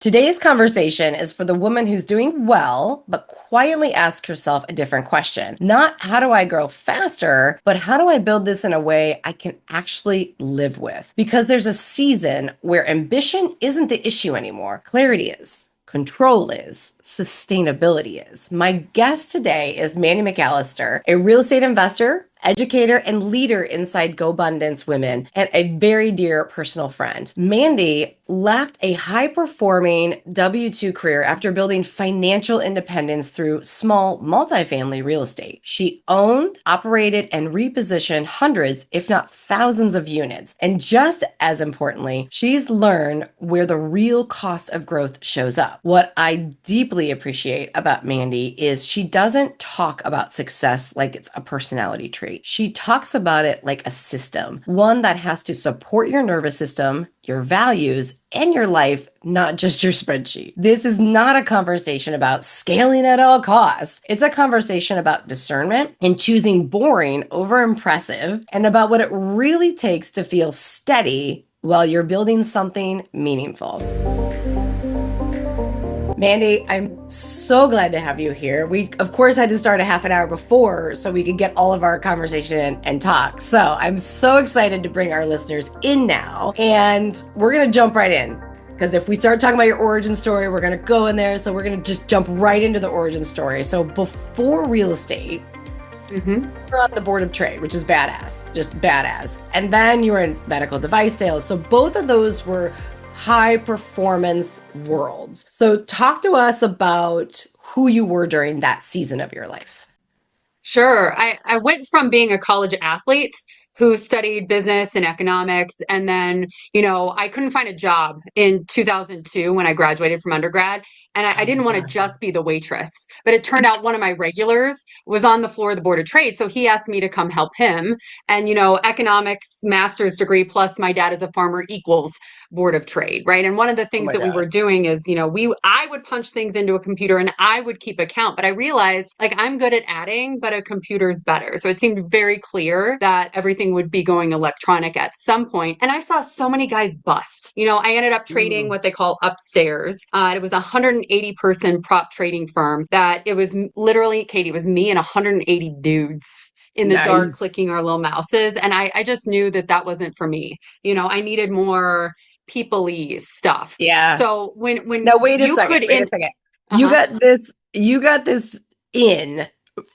Today's conversation is for the woman who's doing well, but quietly asks herself a different question. Not how do I grow faster, but how do I build this in a way I can actually live with? Because there's a season where ambition isn't the issue anymore. Clarity is. Control is, sustainability is. My guest today is Mandy McAllister, a real estate investor, educator, and leader inside GoBundance Women, and a very dear personal friend. Mandy left a high-performing W-2 career after building financial independence through small multifamily real estate. She owned, operated, and repositioned hundreds, if not thousands of units. And just as importantly, she's learned where the real cost of growth shows up. What I deeply appreciate about Mandy is she doesn't talk about success like it's a personality trait. She talks about it like a system, one that has to support your nervous system, your values, and your life, not just your spreadsheet. This is not a conversation about scaling at all costs. It's a conversation about discernment and choosing boring over impressive, and about what it really takes to feel steady while you're building something meaningful. Mandy, I'm so glad to have you here. We, of course, had to start a half an hour before so we could get all of our conversation and talk. So I'm so excited to bring our listeners in now. And we're going to jump right in. Because if we start talking about your origin story, we're going to go in there. So we're going to just jump right into the origin story. So before real estate, you're on the board of trade, which is badass, just badass. And then you were in medical device sales. So both of those were high performance worlds. So talk to us about who you were during that season of your life. Sure. I went from being a college athlete who studied business and economics. And then, I couldn't find a job in 2002 when I graduated from undergrad. And I Oh my didn't want to gosh. just be the waitress. But it turned out one of my regulars was on the floor of the board of trade. So he asked me to come help him. And, economics, master's degree, plus my dad is a farmer equals board of trade, right? And one of the Oh things my that we gosh. were doing is, I would punch things into a computer and I would keep account. But I realized like I'm good at adding, but a computer's better. So it seemed very clear that everything would be going electronic at some point. And I saw so many guys bust. I ended up trading Mm, what they call upstairs. It was a 180 person prop trading firm that it was literally, Katie, it was me and 180 dudes in the dark nice. clicking our little mouses. And I just knew that that wasn't for me. I needed more people-y stuff. Yeah. So when Now wait a you second. could Wait a in second. You uh-huh. got this, you got this in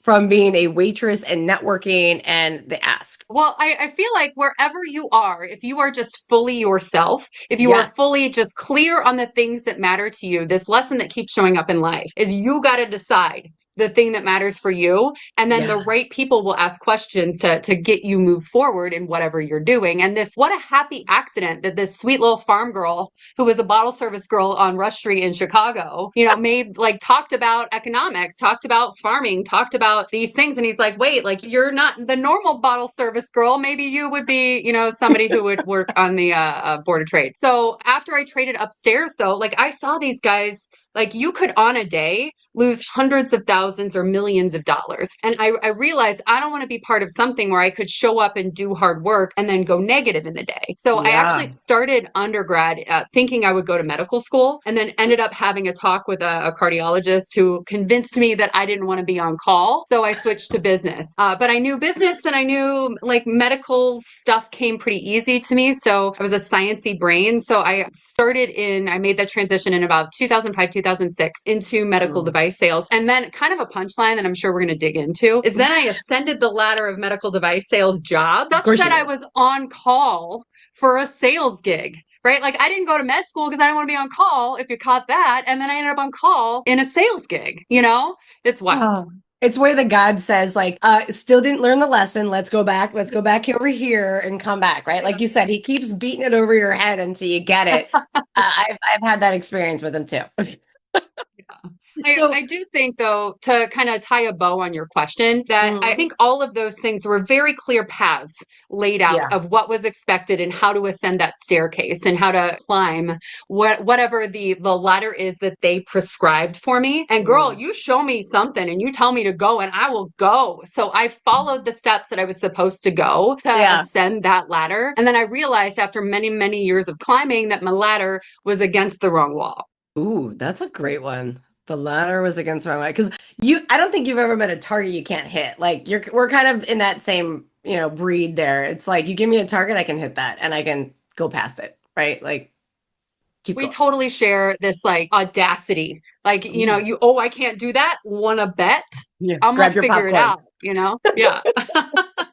from being a waitress and networking and the ask. Well, I feel like wherever you are, if you are just fully yourself, if you are Yes. fully just clear on the things that matter to you, this lesson that keeps showing up in life is you got to decide the thing that matters for you. And then the Yeah. right people will ask questions to get you move forward in whatever you're doing. And what a happy accident that this sweet little farm girl who was a bottle service girl on Rush Street in Chicago, made like talked about economics, talked about farming, talked about these things. And he's like, wait, like you're not the normal bottle service girl. Maybe you would be, somebody who would work on the board of trade. So after I traded upstairs, though, like I saw these guys. Like you could on a day lose hundreds of thousands or millions of dollars. And I realized I don't want to be part of something where I could show up and do hard work and then go negative in the day. So I actually Yeah. started undergrad thinking I would go to medical school and then ended up having a talk with a cardiologist who convinced me that I didn't want to be on call. So I switched to business. But I knew business and I knew like medical stuff came pretty easy to me. So I was a sciencey brain. So I made that transition in about 2005, 2006 into medical Mm. device sales. And then kind of a punchline that I'm sure we're going to dig into is then I ascended the ladder of medical device sales job Of such course you that I did. was on call for a sales gig. Right? Like I didn't go to med school because I didn't want to be on call if you caught that. And then I ended up on call in a sales gig. It's wild. Oh, it's where the God says, like, still didn't learn the lesson. Let's go back over here and come back, right? Like you said, he keeps beating it over your head until you get it. I've had that experience with him too. I So, do think, though, to kind of tie a bow on your question, that I mhm, think all of those things were very clear paths laid out yeah. of what was expected and how to ascend that staircase and how to climb whatever the ladder is that they prescribed for me. And girl, Mm. you show me something and you tell me to go and I will go. So I followed the steps that I was supposed to go to Yeah. ascend that ladder. And then I realized after many, many years of climbing that my ladder was against the wrong wall. Ooh, that's a great one. The latter was against my mind because I don't think you've ever met a target you can't hit. Like we're kind of in that same, breed there. It's like you give me a target, I can hit that and I can go past it, right? Like keep We going. totally share this like audacity. Like, Ooh, I can't do that. Wanna bet? yeah. I'm gonna Grab your figure it popcorn. out, you know? Yeah.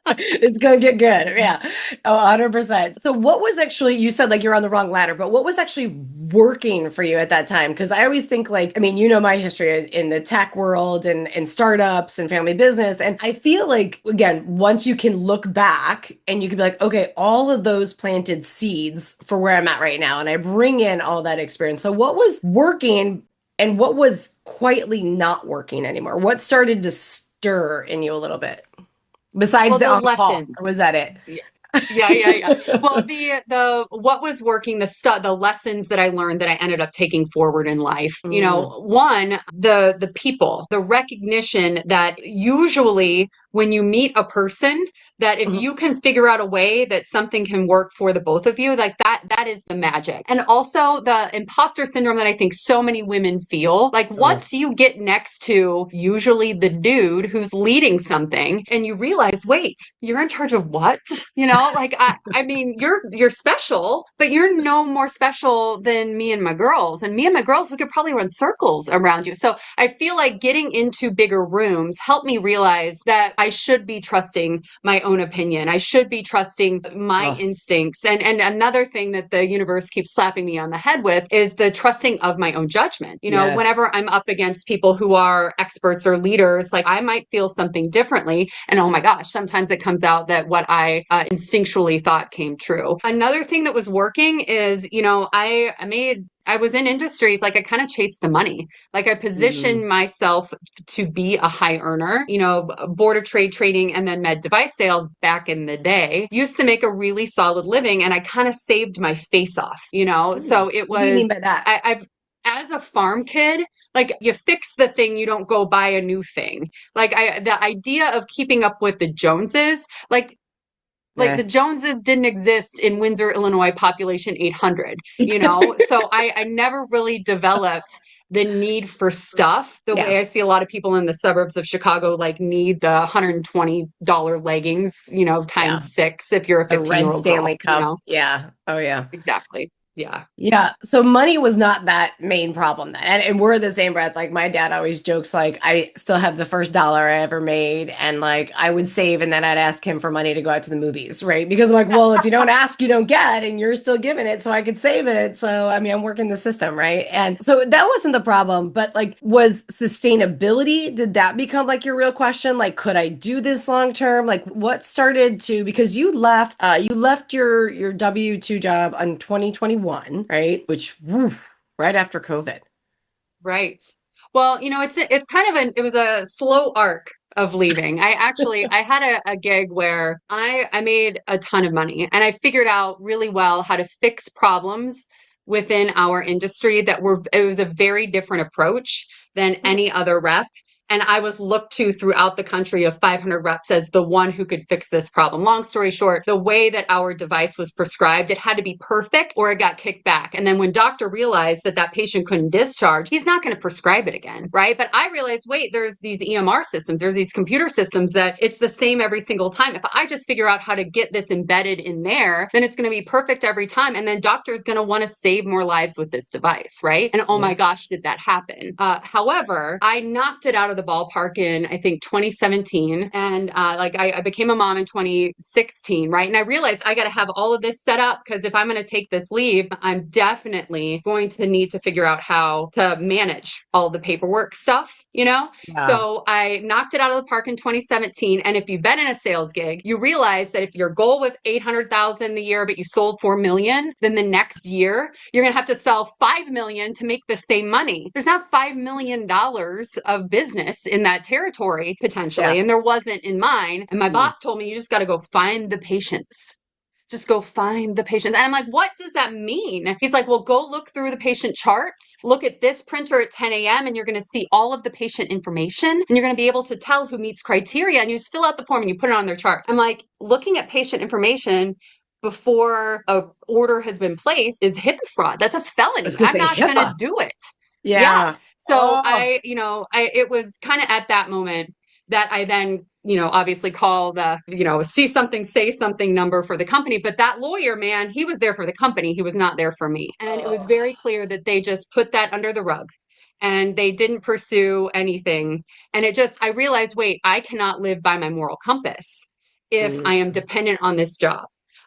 It's gonna get good. Yeah. Oh, 100%. So what was actually, you said like you're on the wrong ladder, but what was actually working for you at that time? Because I always think like, I mean, my history in the tech world and startups and family business. And I feel like, again, once you can look back and you can be like, okay, all of those planted seeds for where I'm at right now. And I bring in all that experience. So what was working and what was quietly not working anymore? What started to stir in you a little bit? Besides Well, the the on-call, or lessons. was that it? Yeah, yeah, yeah. Well, the what was working, the lessons that I learned that I ended up taking forward in life. Mm, One, the people, the recognition that usually when you meet a person, that if mhm, you can figure out a way that something can work for the both of you, like that is the magic. And also the imposter syndrome that I think so many women feel. Like mm, once you get next to usually the dude who's leading something and you realize, wait, you're in charge of what? Like I mean, you're special, but you're no more special than me and my girls. And me and my girls, we could probably run circles around you. So I feel like getting into bigger rooms helped me realize that I should be trusting my own opinion. I should be trusting my oh, instincts. And another thing that the universe keeps slapping me on the head with is the trusting of my own judgment. yes. Whenever I'm up against people who are experts or leaders, like I might feel something differently. And oh my gosh, sometimes it comes out that what I instinctually thought came true. Another thing that was working is, I was in industries like I kind of chased the money. Like I Mm, positioned myself to be a high earner, board of trade trading and then med device sales back in the day used to make a really solid living and I kind of saved my face off. ooh, So it what do you mean by was, that? I've, as a farm kid, like you fix the thing, you don't go buy a new thing. The idea of keeping up with the Joneses, like the Yeah. Joneses didn't exist in Windsor, Illinois, population 800. So I never really developed the need for stuff the Yeah. way I see a lot of people in the suburbs of Chicago like need the $120 leggings, Yeah. times six if you're a The red year old girl, Stanley Cup. Yeah. Oh, yeah. exactly. Yeah. Yeah, so money was not that main problem then. And we're the same breath. Like my dad always jokes like I still have the first dollar I ever made and like I would save and then I'd ask him for money to go out to the movies, right? Because I'm like, well, if you don't ask, you don't get and you're still giving it so I could save it. So I mean, I'm working the system, right? And so that wasn't the problem, but like was sustainability, did that become like your real question? Like could I do this long term? Like what started to because you left your W-2 job in 2021, right? Which woo, right after COVID. Right. Well, it's kind of it was a slow arc of leaving. I had a gig where I made a ton of money and I figured out really well how to fix problems within our industry it was a very different approach than any other rep. And I was looked to throughout the country of 500 reps as the one who could fix this problem. Long story short, the way that our device was prescribed, it had to be perfect or it got kicked back. And then when doctor realized that that patient couldn't discharge, he's not going to prescribe it again, right? But I realized, wait, there's these EMR systems, there's these computer systems that it's the same every single time. If I just figure out how to get this embedded in there, then it's going to be perfect every time. And then doctor's going to want to save more lives with this device, right? And oh my Yeah. gosh, did that happen? However, I knocked it out of the ballpark in, I think, 2017. And I became a mom in 2016, right? And I realized I got to have all of this set up because if I'm going to take this leave, I'm definitely going to need to figure out how to manage all the paperwork stuff. Yeah. So I knocked it out of the park in 2017. And if you've been in a sales gig, you realize that if your goal was 800,000 a year, but you sold 4 million, then the next year you're going to have to sell 5 million to make the same money. There's not $5 million of business in that territory potentially. Yeah. And there wasn't in mine. And my Mm. boss told me, you just got to go find the patients. Just go find the patients. And I'm like, what does that mean? He's like, well, go look through the patient charts. Look at this printer at 10 a.m. and you're going to see all of the patient information and you're going to be able to tell who meets criteria and you just fill out the form and you put it on their chart. I'm like, looking at patient information, before a order has been placed is HIPAA fraud. That's a I was felony. gonna I'm say not going to HIPAA. do it. Yeah. Yeah. So Oh. it was kind of at that moment that I then, obviously call the, see something, say something number for the company. But that lawyer, man, he was there for the company. He was not there for me. And it was Oh. very clear that they just put that under the rug and they didn't pursue anything. And I realized, wait, I cannot live by my moral compass if I am Mm. dependent on this job.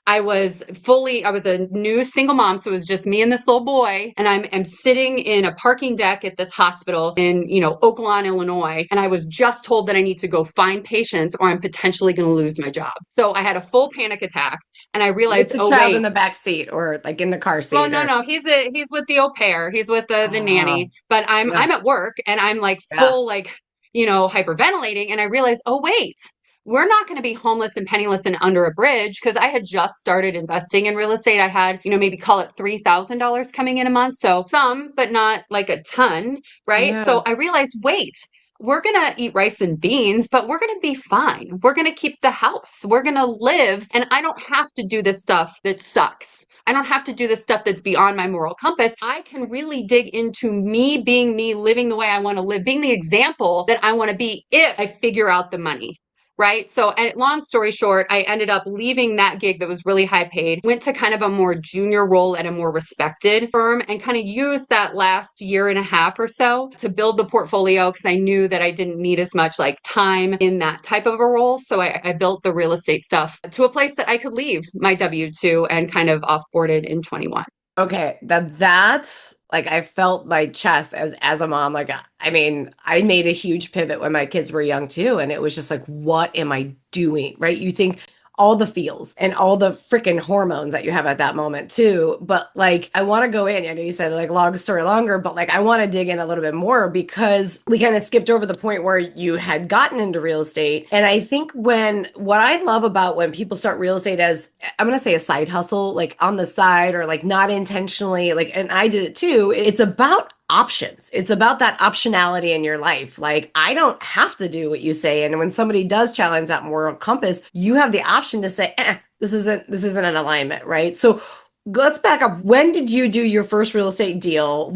I was a new single mom, so it was just me and this little boy. And I'm sitting in a parking deck at this hospital in, Oakland, Illinois. And I was just told that I need to go find patients or I'm potentially going to lose my job. So I had a full panic attack and I With realized, the oh, child in wait. the back seat or like in the car Well, seat no, or no, he's with the au pair. He's with the nanny, oh. but Yeah. I'm at work and I'm like Yeah. full, like, hyperventilating. And I realized, oh, wait, we're not going to be homeless and penniless and under a bridge because I had just started investing in real estate. I had, maybe call it $3,000 coming in a month. So some, but not like a ton. Right. So Yeah. I realized, wait, we're going to eat rice and beans, but we're going to be fine. We're going to keep the house. We're going to live. And I don't have to do this stuff that sucks. I don't have to do the stuff that's beyond my moral compass. I can really dig into me being me, living the way I want to live, being the example that I want to be if I figure out the money. Right. So, and long story short, I ended up leaving that gig that was really high paid, went to kind of a more junior role at a more respected firm and kind of used that last year and a half or so to build the portfolio because I knew that I didn't need as much like time in that type of a role. So I built the real estate stuff to a place that I could leave my W-2 and kind of offboarded in 21. Okay, that's like I felt my chest as a mom. Like I mean, I made a huge pivot when my kids were young too, and it was just like, what am I doing? Right? You think all the feels and all the freaking hormones that you have at that moment too. But like, I want to go in. I know you said like long story longer, but like I want to dig in a little bit more because we kind of skipped over the point where you had gotten into real estate. And I think what I love about when people start real estate as I'm going to say a side hustle, like on the side or like not intentionally, like, and I did it too. It's about options. It's about that optionality in your life. Like, I don't have to do what you say. And when somebody does challenge that moral compass, you have the option to say, this isn't an alignment, right? So let's back up. When did you do your first real estate deal?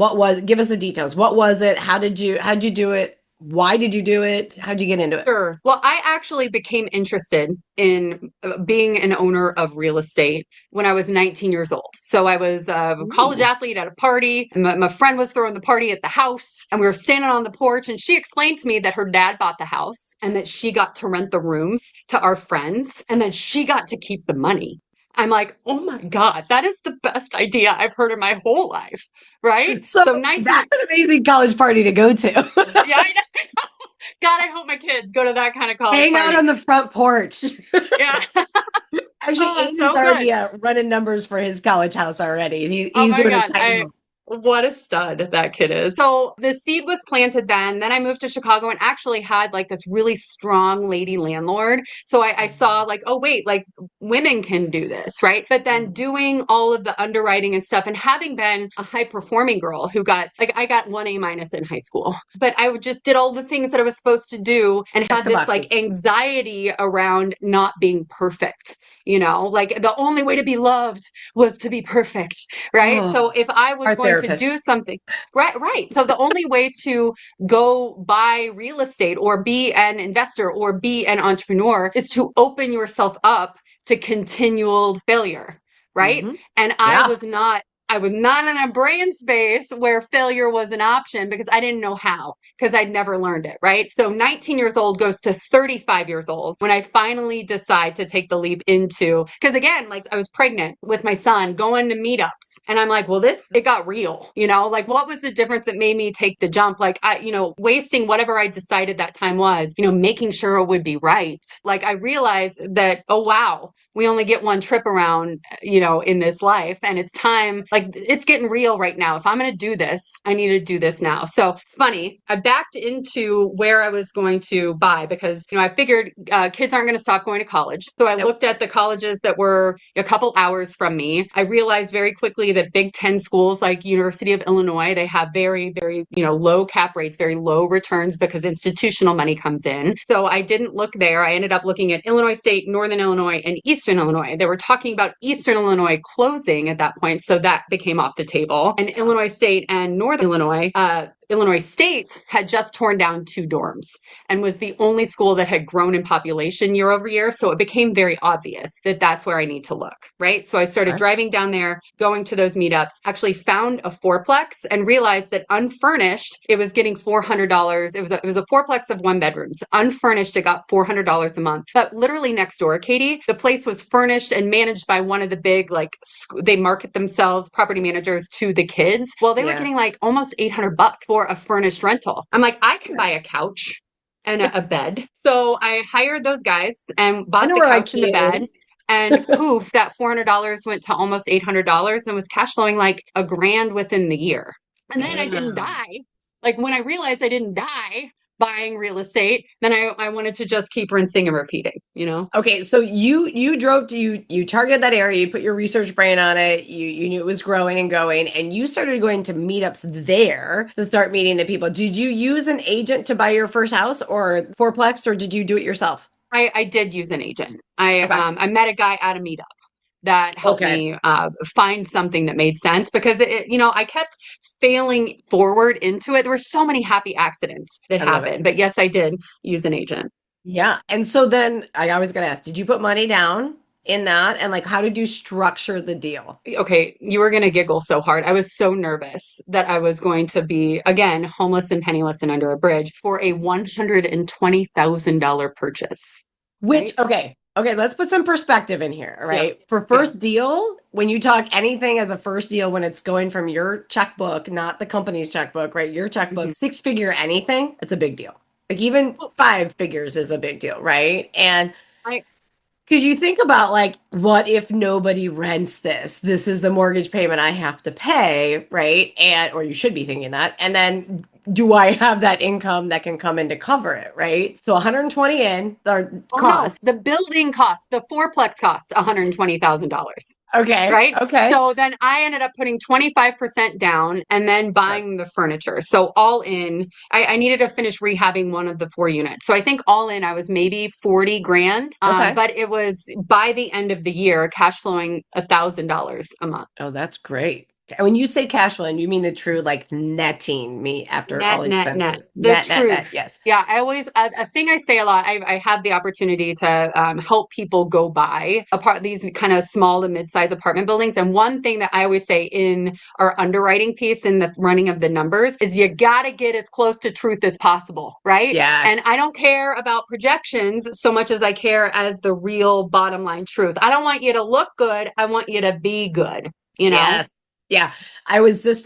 Give us the details. What was it? How'd you do it? Why did you do it? How'd you get into it? Sure. Well, I actually became interested in being an owner of real estate when I was 19 years old. So I was a college Ooh. athlete at a party, and my friend was throwing the party at the house, and we were standing on the porch, and she explained to me that her dad bought the house and that she got to rent the rooms to our friends, and that she got to keep the money. I'm like, oh my God, that is the best idea I've heard in my whole life. Right. So So 19, that's an amazing college party to go to. yeah, I know. God, I hope my kids go to that kind of college Hang out party. on the front porch. Yeah. Actually, Oh, Aiden's so good. already running numbers for his college house already. Oh He's my doing a God. tiny home. What a stud that kid is. So the seed was planted then. Then I moved to Chicago and actually had like this really strong lady landlord. So I saw like, oh, wait, like women can do this, right? But then doing all of the underwriting and stuff and having been a high performing girl who got like, I got 1 A- in high school, but I just did all the things that I was supposed to do and Check had the this like boxes. anxiety around not being perfect, like the only way to be loved was to be perfect, right? Oh, So if I was our going to do therapist. something, right, right. So the only way to go buy real estate or be an investor or be an entrepreneur is to open yourself up to continual failure, right? Hmm. And Yeah. I was not in a brain space where failure was an option because I didn't know how, because I'd never learned it, right? So 19 years old goes to 35 years old when I finally decide to take the leap into, because again, like I was pregnant with my son going to meetups and I'm like, well, it got real, like what was the difference that made me take the jump? Like wasting whatever I decided that time was, making sure it would be right. Like I realized that, oh, wow, we only get one trip around, in this life. And it's time, like it's getting real right now. If I'm going to do this, I need to do this now. So it's funny. I backed into where I was going to buy because, I figured kids aren't going to stop going to college. So I Nope. looked at the colleges that were a couple hours from me. I realized very quickly that Big Ten schools like University of Illinois, they have very, very, low cap rates, very low returns because institutional money comes in. So I didn't look there. I ended up looking at Illinois State, Northern Illinois, and Eastern Western Illinois. They were talking about Eastern Illinois closing at that point. So that became off the table. And Yeah. Illinois State and Northern Illinois, Illinois State had just torn down 2 dorms and was the only school that had grown in population year over year. So it became very obvious that that's where I need to look, right? So I started Okay. driving down there, going to those meetups, actually found a fourplex and realized that unfurnished, it was getting $400. It was a fourplex of 1 bedrooms. Unfurnished, it got $400 a month. But literally next door, Katie, the place was furnished and managed by one of the big, like, they market themselves, property managers, to the kids. Well, they were Yeah. getting like almost $800 for a furnished rental. I'm like, I can buy Nice. a couch and a bed. So I hired those guys and I bought know the where my couch and the key bed. is. And poof, that $400 went to almost $800 and was cash flowing like $1,000 within the year. And then I didn't Damn. die. Like when I realized I didn't die buying real estate, then I wanted to just keep rinsing and repeating, you know? Okay, so you drove to you targeted that area, you put your research brain on it, you knew it was growing and going, and you started going to meetups there to start meeting the people. Did you use an agent to buy your first house or fourplex, or did you do it yourself? I did use an agent. I Okay. I met a guy at a meetup that helped Okay. me find something that made sense because I kept failing forward into it. There were so many happy accidents that I love it. happened, but yes, I did use an agent. Yeah. And so then I was gonna ask, did you put money down in that? And like how did you structure the deal? Okay, you were going to giggle so hard. I was so nervous that I was going to be, again, homeless and penniless and under a bridge for a $120,000 purchase, Which, right? okay, let's put some perspective in here, Yeah, right? For yeah. first deal, when you talk anything as a first deal, when it's going from your checkbook, not the company's checkbook, right? Your Mhm. checkbook, 6 figure anything, it's a big deal. Like even 5 figures is a big deal, right? And I because you think about like, what if nobody rents this? This is the mortgage payment I have to pay, right? And or you should be thinking that. And then do I have that income that can come in to cover it, right? So 120 in our Oh no, cost. the building cost, the fourplex cost $120,000. Okay, Right? okay. So then I ended up putting 25% down and then Okay. buying the furniture. So all in, I needed to finish rehabbing one of the 4 units. So I think all in, I was maybe 40 grand. Okay. But it was by the end of the year, cash flowing $1,000 a month. Oh, that's great. And when you say cash flow, you mean the true like netting me after all Net, net, net. expenses. The Net. truth. Yes. Yeah, I always, a thing I say a lot, I have the opportunity to help people go buy these kind of small to mid-size apartment buildings. And one thing that I always say in our underwriting piece in the running of the numbers is you got to get as close to truth as possible, right? And I Yes. don't care about projections so much as I care as the real bottom line truth. I don't want you to look good. I want you to be good, you know? Yes. Yeah. I just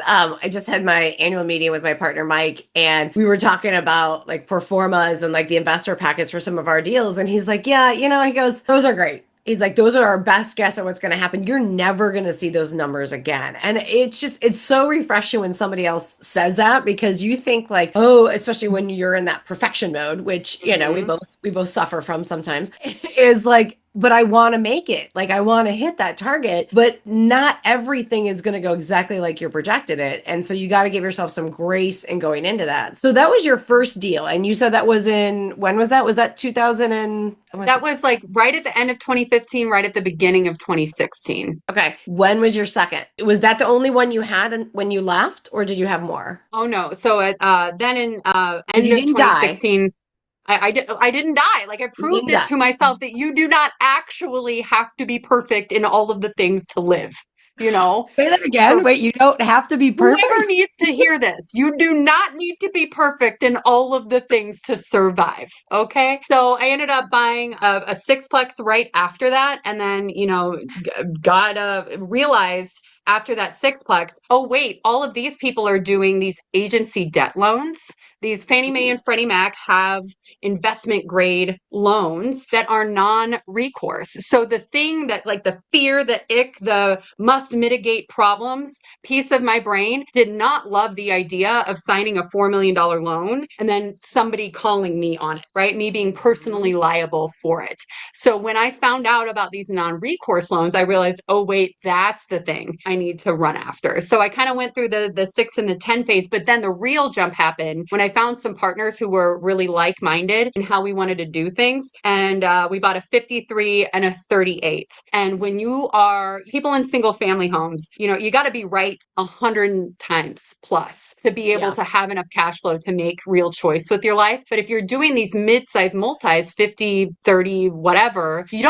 had my annual meeting with my partner Mike and we were talking about like performas and like the investor packets for some of our deals and he's like, "Yeah, he goes, those are great." He's like, "Those are our best guess at what's going to happen. You're never going to see those numbers again." And it's so refreshing when somebody else says that because you think like, "Oh, especially when you're in that perfection mode, which, Mhm. we both suffer from sometimes." Is like, but I want to make it. Like I want to hit that target, but not everything is going to go exactly like you projected it. And so you got to give yourself some grace in going into that. So that was your first deal. And you said that was when was that? Was that 2000 and, I want to That say, was like right at the end of 2015, right at the beginning of 2016. okay. When was your second? Was that the only one you had when you left or did you have more? Oh no. So then in Because end you of didn't die. 2016, I didn't die. Like I You proved didn't it die. to myself that you do not actually have to be perfect in all of the things to live, you know? Say that again. So Wait, you don't have to be whoever perfect? needs to hear this, you do not need to be perfect in all of the things to survive. Okay. So I ended up buying a sixplex right after that. And then, got realized after that sixplex, oh, wait, all of these people are doing these agency debt loans. These Fannie Mae Ooh. and Freddie Mac have investment grade loans that are non-recourse. So the thing that like the fear, the ick, the must mitigate problems piece of my brain did not love the idea of signing a $4 million loan and then somebody calling me on it, right? Me being personally Mhm. liable for it. So when I found out about these non recourse loans, I realized, oh, wait, that's the thing I I need to run after. So I kind of went through the 6 and the 10 phase, but then the real jump happened when I found some partners who were really like-minded in how we wanted to do things. And we bought a 53 and a 38. And when you are people in single family homes, you got to be right 100 times plus to be able Yeah. to have enough cash flow to make real choice with your life. But if you're doing these mid-size multis, 50, 30, whatever, you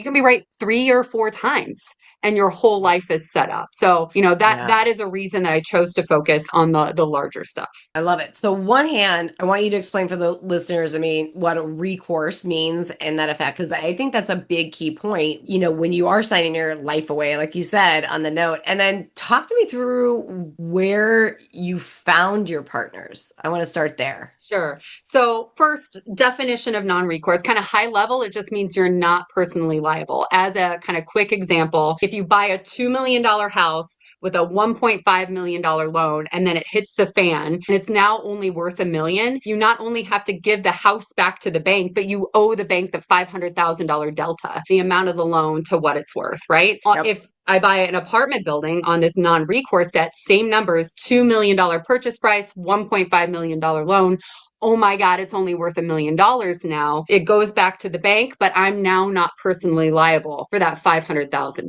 can be right 3 or 4 times and your whole life is set up. So, Yeah. that is a reason that I chose to focus on the larger stuff. I love it. So, one hand, I want you to explain for the listeners, I mean, what a recourse means and that effect, because I think that's a big key point, when you are signing your life away, like you said on the note. And then talk to me through where you found your partners. I want to start there. Sure. So first, definition of non-recourse, kind of high level, it just means you're not personally liable. As a kind of quick example, if you buy a $2 million house with a $1.5 million loan and then it hits the fan and it's now only worth $1 million, you not only have to give the house back to the bank, but you owe the bank the $500,000 delta, the amount of the loan to what it's worth, right? Yep. If I buy an apartment building on this non-recourse debt, same numbers, $2 million purchase price, $1.5 million loan. Oh my God, it's only worth $1 million now. It goes back to the bank, but I'm now not personally liable for that $500,000.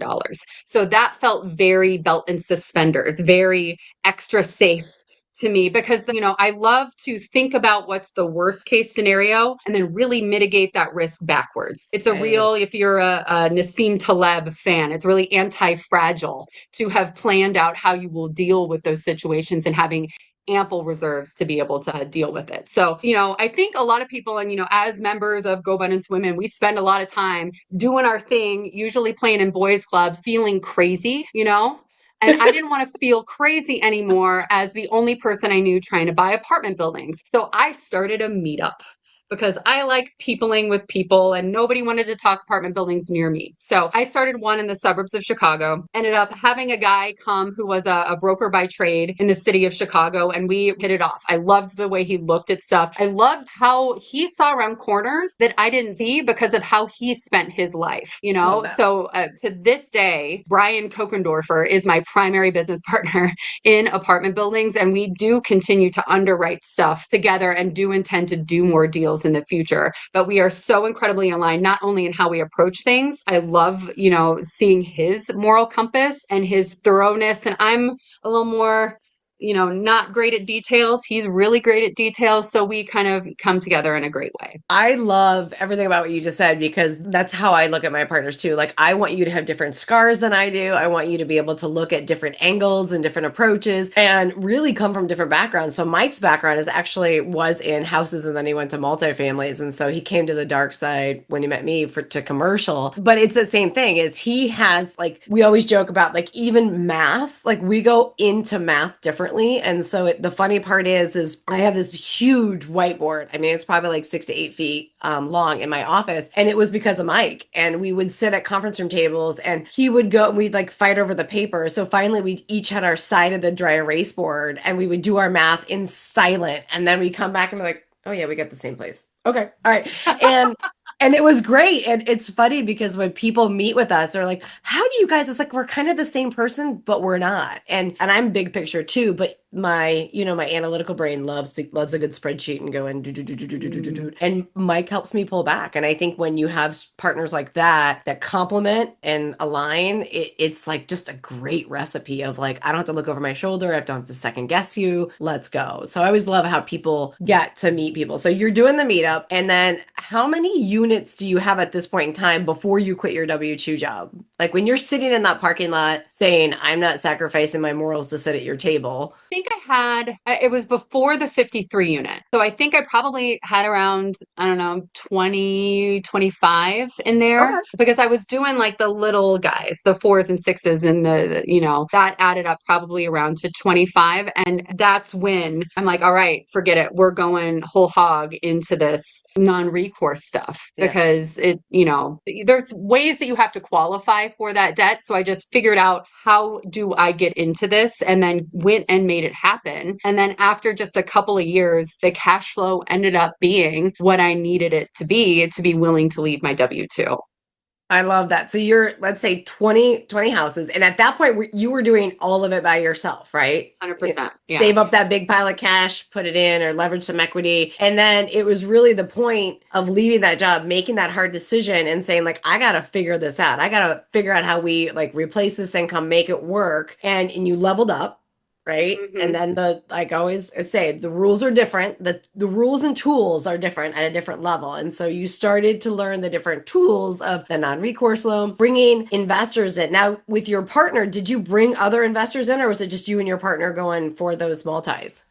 So that felt very belt and suspenders, very extra safe to me because, I love to think about what's the worst case scenario and then really mitigate that risk backwards. It's a Okay. real, if you're a Nassim Taleb fan, it's really anti-fragile to have planned out how you will deal with those situations and having ample reserves to be able to deal with it. So, I think a lot of people, and, as members of GoBundance Women, we spend a lot of time doing our thing, usually playing in boys clubs, feeling crazy. And I didn't want to feel crazy anymore as the only person I knew trying to buy apartment buildings. So I started a meetup because I like peopling with people and nobody wanted to talk apartment buildings near me. So I started one in the suburbs of Chicago, ended up having a guy come who was a broker by trade in the city of Chicago, and we hit it off. I loved the way he looked at stuff. I loved how he saw around corners that I didn't see because of how he spent his life, Love that. So to this day, Brian Kokendorfer is my primary business partner in apartment buildings, and we do continue to underwrite stuff together and do intend to do more deals in the future. But we are so incredibly aligned, not only in how we approach things. I love, seeing his moral compass and his thoroughness. And I'm a little more, not great at details. He's really great at details. So we kind of come together in a great way. I love everything about what you just said because that's how I look at my partners too. Like, I want you to have different scars than I do. I want you to be able to look at different angles and different approaches and really come from different backgrounds. So Mike's background is actually was in houses and then he went to multifamilies. And so he came to the dark side when he met me to commercial. But it's the same thing is he has like, we always joke about like even math, like we go into math differently. And so the funny part is I have this huge whiteboard. I mean, it's probably like 6 to 8 feet long in my office. And it was because of Mike. And we would sit at conference room tables and he would go and we'd like fight over the paper. So finally we each had our side of the dry erase board and we would do our math in silent. And then we come back and be like, oh yeah, we got the same place. Okay. All right. And it was great. And it's funny because when people meet with us, they're like, how do you guys, it's like, we're kind of the same person, but we're not. And I'm big picture too, but my analytical brain loves a good spreadsheet and go and do. And Mike helps me pull back. And I think when you have partners like that complement and align, it's like just a great recipe of like, I don't have to look over my shoulder. I don't have to second guess you. Let's go. So I always love how people get to meet people. So you're doing the meetup. And then how many units do you have at this point in time before you quit your W-2 job? Like when you're sitting in that parking lot saying, I'm not sacrificing my morals to sit at your table. I think it was before the 53 unit. So I think I probably had around, I don't know, 20, 25 in there Okay. because I was doing like the little guys, the fours and sixes and that added up probably around to 25. And that's when I'm like, all right, forget it. We're going whole hog into this non-recourse stuff Yeah. because there's ways that you have to qualify for that debt. So I just figured out how do I get into this and then went and made it happen. And then after just a couple of years, the cash flow ended up being what I needed it to be willing to leave my W-2. I love that. So you're, let's say 20 houses. And at that point, you were doing all of it by yourself, right? 100%. Yeah. Save up that big pile of cash, put it in, or leverage some equity. And then it was really the point of leaving that job, making that hard decision and saying, like, I got to figure this out. I got to figure out how we like replace this income, make it work. And you leveled up, right? And Hmm. then like I always say, the rules are different. The rules and tools are different at a different level. And so you started to learn the different tools of the non-recourse loan, bringing investors in. Now, with your partner, did you bring other investors in, or was it just you and your partner going for those multis?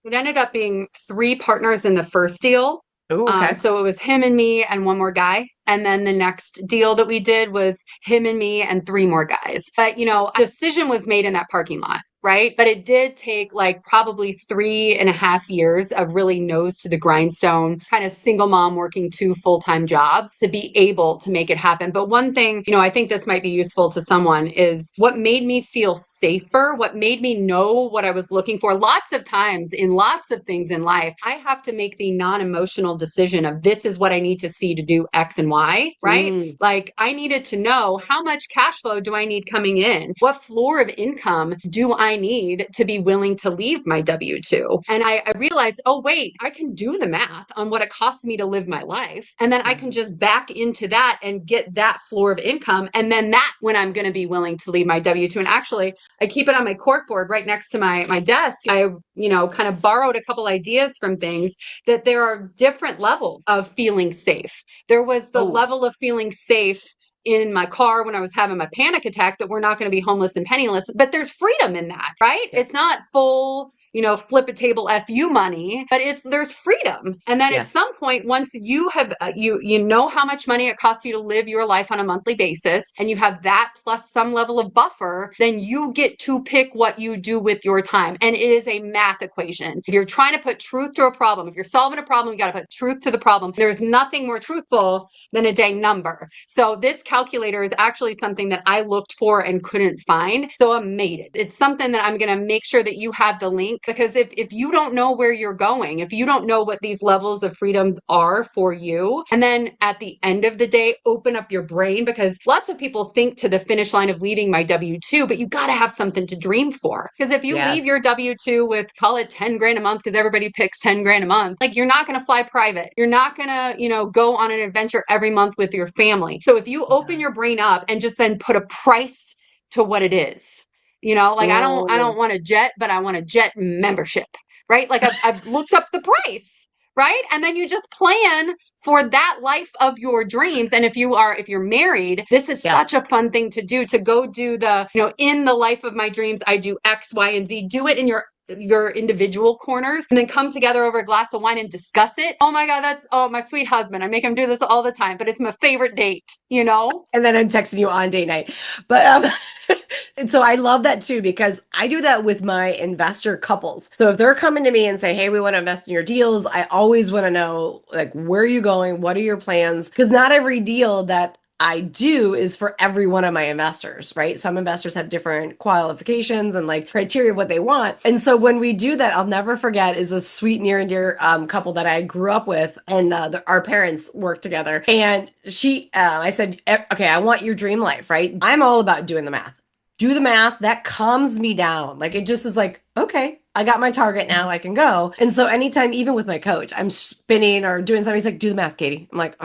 It ended up being three partners in the first deal. Oh, okay. So it was him and me and one more guy. And then the next deal that we did was him and me and three more guys. But, a decision was made in that parking lot, right? But it did take like probably 3.5 years of really nose to the grindstone, kind of single mom working two full-time jobs to be able to make it happen. But one thing, I think this might be useful to someone is what made me feel safer, what made me know what I was looking for. Lots of times in lots of things in life, I have to make the non-emotional decision of this is what I need to see to do X and Y, right? Mm, Like I needed to know how much cash flow do I need coming in? What floor of income do I need to be willing to leave my W-2? And I realized, oh, wait, I can do the math on what it costs me to live my life. And then I yeah. can just back into that and get that floor of income. And then that when I'm going to be willing to leave my W-2. And actually, I keep it on my corkboard right next to my desk. I, kind of borrowed a couple ideas from things that there are different levels of feeling safe. There was the Oh, level of feeling safe in my car when I was having my panic attack that we're not going to be homeless and penniless, but there's freedom in that, right? yeah. It's not full, flip a table FU money, but there's freedom. And then at Yeah. some point, once you have, you know how much money it costs you to live your life on a monthly basis, and you have that plus some level of buffer, then you get to pick what you do with your time. And it is a math equation. If you're trying to put truth to a problem, if you're solving a problem, you got to put truth to the problem. There's nothing more truthful than a dang number. So this calculator is actually something that I looked for and couldn't find. So I made it. It's something that I'm going to make sure that you have the link, because if you don't know where you're going, if you don't know what these levels of freedom are for you, and then at the end of the day, open up your brain, because lots of people think to the finish line of leaving my W-2, but you got to have something to dream for. Because if you leave Yes. your W-2 with, call it 10 grand a month, because everybody picks 10 grand a month, like you're not going to fly private. You're not going to, go on an adventure every month with your family. So if you open Yeah. your brain up and just then put a price to what it is, like I don't Oh, want a jet, but I want a jet membership, right? Like I've looked up the price, right? And then you just plan for that life of your dreams. And if you're married, this is yeah. such a fun thing to do, to go do the, in the life of my dreams, I do X, Y, and Z. Do it in your individual corners, and then come together over a glass of wine and discuss it. Oh my God, that's my sweet husband. I make him do this all the time, but it's my favorite date. And then I'm texting you on date night. But and so I love that too, because I do that with my investor couples. So if they're coming to me and say, "Hey, we want to invest in your deals," I always want to know, like, where are you going? What are your plans? Because not every deal that I do is for every one of my investors, right? Some investors have different qualifications and like criteria of what they want. And so when we do that, I'll never forget, is a sweet near and dear couple that I grew up with, and our parents worked together. And I said, okay, I want your dream life, right? I'm all about doing the math. Do the math. That calms me down. Like it just is like, okay, I got my target now. I can go. And so anytime, even with my coach, I'm spinning or doing something, he's like, do the math, Katie. I'm like,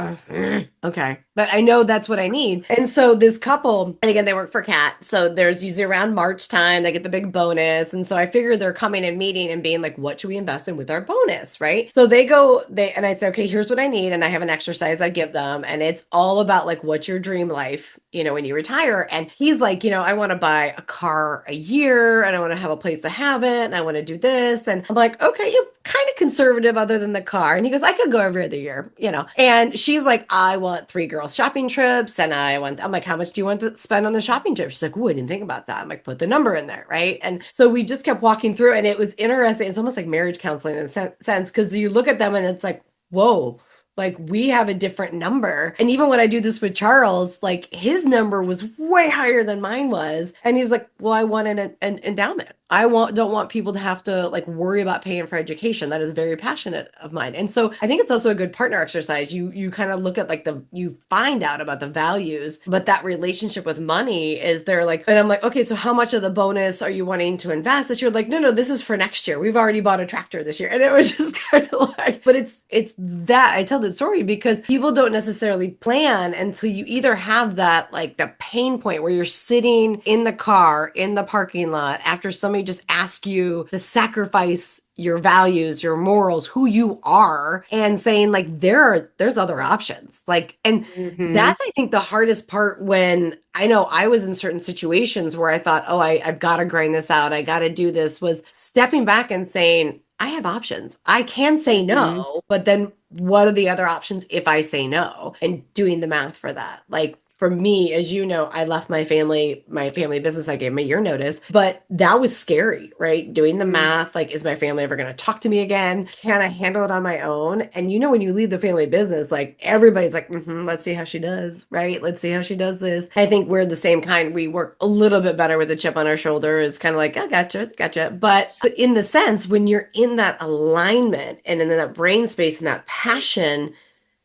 okay. But I know that's what I need. And so this couple, and again, they work for Cat. So there's usually around March time, they get the big bonus. And so I figure they're coming and meeting and being like, what should we invest in with our bonus? Right. So and I say, okay, here's what I need. And I have an exercise I give them. And it's all about like, what's your dream life, when you retire? And he's like, I want to buy a car a year, and I want to have a place to have it, and I want to do this. And I'm like, okay, you're kind of conservative other than the car. And he goes, I could go every other year. And she's like, I want 3 girls shopping trips. And I'm like, how much do you want to spend on the shopping trip? She's like, oh, I didn't think about that. I'm like, put the number in there. Right. And so we just kept walking through, and it was interesting. It's almost like marriage counseling in a sense, because you look at them and it's like, whoa, like we have a different number. And even when I do this with Charles, like his number was way higher than mine was. And he's like, well, I want an endowment. don't want people to have to like worry about paying for education. That is very passionate of mine. And so I think it's also a good partner exercise. You kind of look at like you find out about the values, but that relationship with money is there like, and I'm like, okay, so how much of the bonus are you wanting to invest this year? Like, no, this is for next year. We've already bought a tractor this year. And it was just kind of like, but it's that I tell the story because people don't necessarily plan until you either have that like the pain point where you're sitting in the car in the parking lot after somebody just asks you to sacrifice your values, your morals, who you are, and saying like there's other options. Like, and Hmm. that's I think the hardest part when I know I was in certain situations where I thought, oh, I've got to grind this out. I got to do this, was stepping back and saying, I have options. I can say Hmm. no, but then what are the other options if I say no? And doing the math for that. Like for me, as you know, I left my family business. I gave them a year notice, but that was scary, right? Doing the math, like, is my family ever going to talk to me again? Can I handle it on my own? And you know, when you leave the family business, like everybody's like, let's see how she does, right? Let's see how she does this. I think we're the same kind. We work a little bit better with a chip on our shoulder, is kind of like, I gotcha. But in the sense, when you're in that alignment and in that brain space and that passion,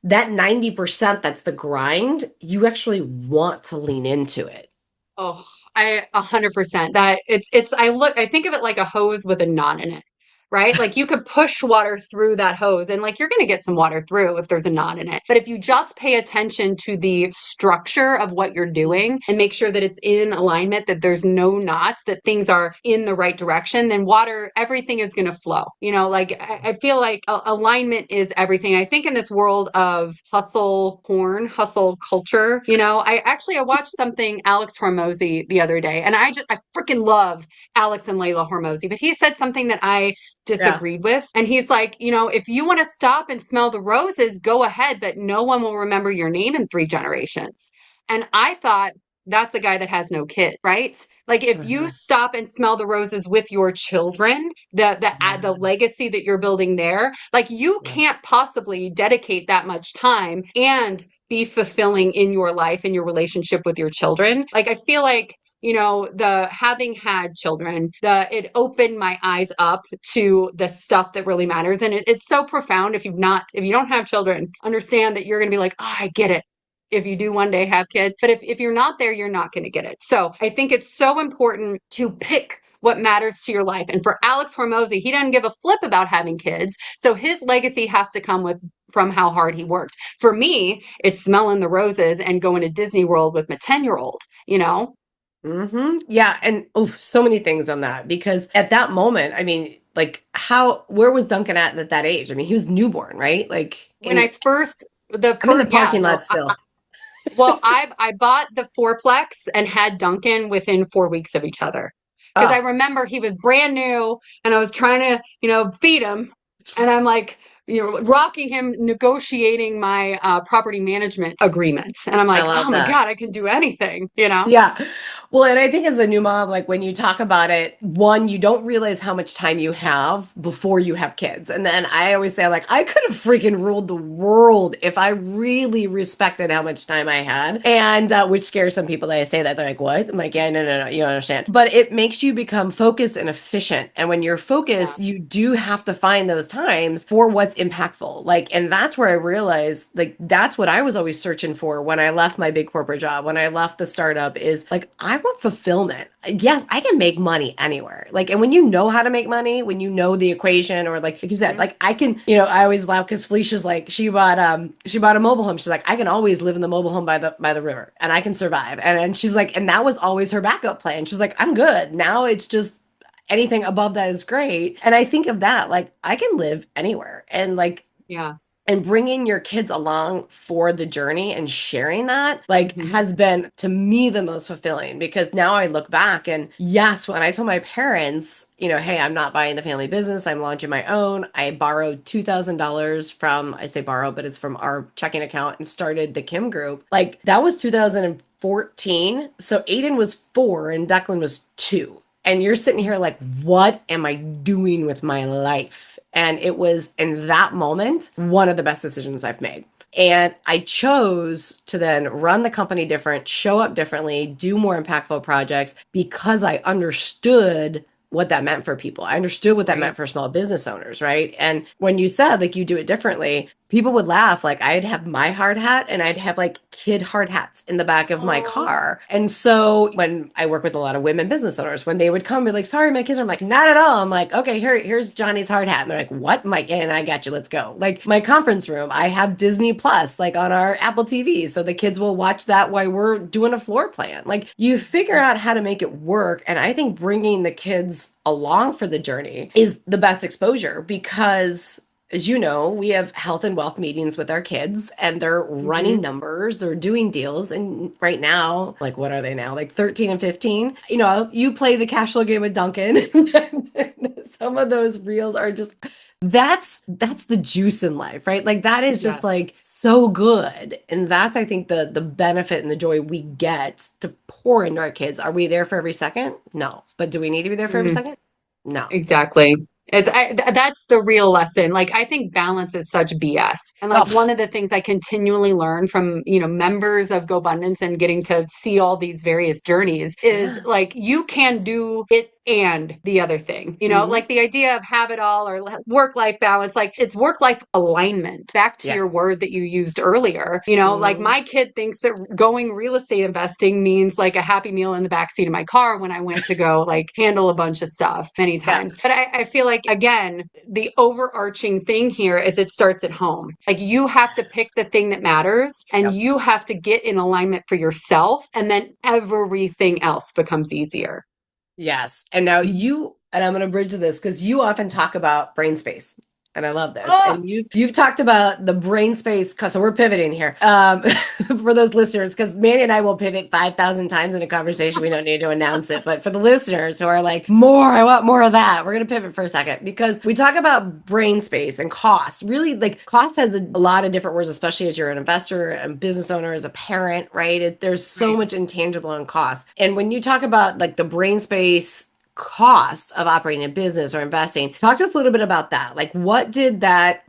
that 90% that's the grind, you actually want to lean into it. Oh, I 100% that I think of it like a hose with a knot in it, right? Like you could push water through that hose and like you're going to get some water through if there's a knot in it. But if you just pay attention to the structure of what you're doing and make sure that it's in alignment, that there's no knots, that things are in the right direction, then everything is going to flow. Like I feel like alignment is everything. I think in this world of hustle porn, hustle culture, I watched something Alex Hormozy the other day, and I freaking love Alex and Layla Hormozy, but he said something that I Yeah. disagreed with. And he's like, if you want to stop and smell the roses, go ahead, but no one will remember your name in 3 generations. And I thought, that's a guy that has no kid, right? Like if you Mhm. stop and smell the roses with your children, the legacy that you're building there, like you Yeah. can't possibly dedicate that much time and be fulfilling in your life and your relationship with your children. Like I feel like the having had children, it opened my eyes up to the stuff that really matters. And it's so profound. If you don't have children, understand that you're going to be like, oh, I get it if you do one day have kids. But if you're not there, you're not going to get it. So I think it's so important to pick what matters to your life. And for Alex Hormozy, he doesn't give a flip about having kids. So his legacy has to come from how hard he worked. For me, it's smelling the roses and going to Disney World with my 10-year-old, you know? Yeah, and so many things on that because at that moment, I mean, like where was Duncan at that age? I mean, he was newborn, right? Like When I first, the I'm in the first, yeah, parking no, lot still. well, I bought the Fourplex and had Duncan within 4 weeks of each other. Because I Oh, remember he was brand new and I was trying to, feed him. And I'm like, rocking him, negotiating my property management agreements. And I'm I like, oh love my that. God, I can do anything. Yeah. Well, and I think as a new mom, like when you talk about it, one, you don't realize how much time you have before you have kids. And then I always say, like, I could have freaking ruled the world if I really respected how much time I had. And which scares some people that I say that. They're like, what? I'm like, yeah, no, you don't understand. But it makes you become focused and efficient. And when you're Yeah. focused, you do have to find those times for what's impactful. Like, and that's where I realized, like, that's what I was always searching for when I left my big corporate job, when I left the startup, is like, I want fulfillment. Yes, I can make money anywhere. Like, and when you know how to make money, when you know the equation, or like you said, Mhm. like I can, I always laugh because Felicia's like, she bought a mobile home. She's like, I can always live in the mobile home by the river and I can survive. And she's like, and that was always her backup plan. She's like, I'm good. Now it's just anything above that is great. And I think of that, like I can live anywhere. And like Yeah. and bringing your kids along for the journey and sharing that like Hmm. has been to me the most fulfilling because now I look back and yes, when I told my parents, hey, I'm not buying the family business, I'm launching my own, I borrowed $2,000 from, I say borrow, but it's from our checking account and started the Kim group. Like that was 2014. So Aiden was 4 and Declan was 2. And you're sitting here like, what am I doing with my life? And it was in that moment one of the best decisions I've made. And I chose to then run the company different, show up differently, do more impactful projects because I understood what that meant for people. I understood what that Right. meant for small business owners, right? And when you said like you do it differently, people would laugh. Like I'd have my hard hat and I'd have like kid hard hats in the back of my Oh, car. And so when I work with a lot of women business owners, when they would come and be like, sorry, my kids are, I'm like, not at all. I'm like, okay, here's Johnny's hard hat. And they're like, what? I'm like, and I got you. Let's go. Like my conference room, I have Disney Plus like on our Apple TV. So the kids will watch that while we're doing a floor plan. Like you figure out how to make it work. And I think bringing the kids along for the journey is the best exposure because as you know, we have health and wealth meetings with our kids and they're running hmm. numbers, they're doing deals. And right now, like, what are they now? Like 13 and 15? You know, you play the cash flow game with Duncan. Some of those reels are just, that's the juice in life, right? Like, that is just Yes. like so good. And that's, I think, the benefit and the joy we get to pour into our kids. Are we there for every second? No. But do we need to be there for every Mm, second? No. exactly. That's the real lesson. Like, I think balance is such BS. And like Oh, one of the things I continually learn from, members of GoBundance and getting to see all these various journeys is yeah. like you can do it and the other thing. Hmm. Like the idea of have it all or work-life balance, like it's work-life alignment. Back to your Yes. word that you used earlier, like Hmm. my kid thinks that going real estate investing means like a happy meal in the backseat of my car when I went to go like handle a bunch of stuff many Yeah. times. But I feel like, again, the overarching thing here is it starts at home. Like you have to pick the thing that matters and Yep. you have to get in alignment for yourself, and then everything else becomes easier. Yes. And now you, and I'm going to bridge this because you often talk about brain space. And I love this. Oh, And you've talked about the brain space. So we're pivoting here for those listeners, because Manny and I will pivot 5,000 times in a conversation. We don't need to announce it. But for the listeners who are like, more, I want more of that, we're going to pivot for a second because we talk about brain space and cost. Really, like cost has a lot of different words, especially as you're an investor, a business owner, as a parent, right? There's so right. much intangible in cost. And when you talk about like the brain space, cost of operating a business or investing. Talk to us a little bit about that. Like what did that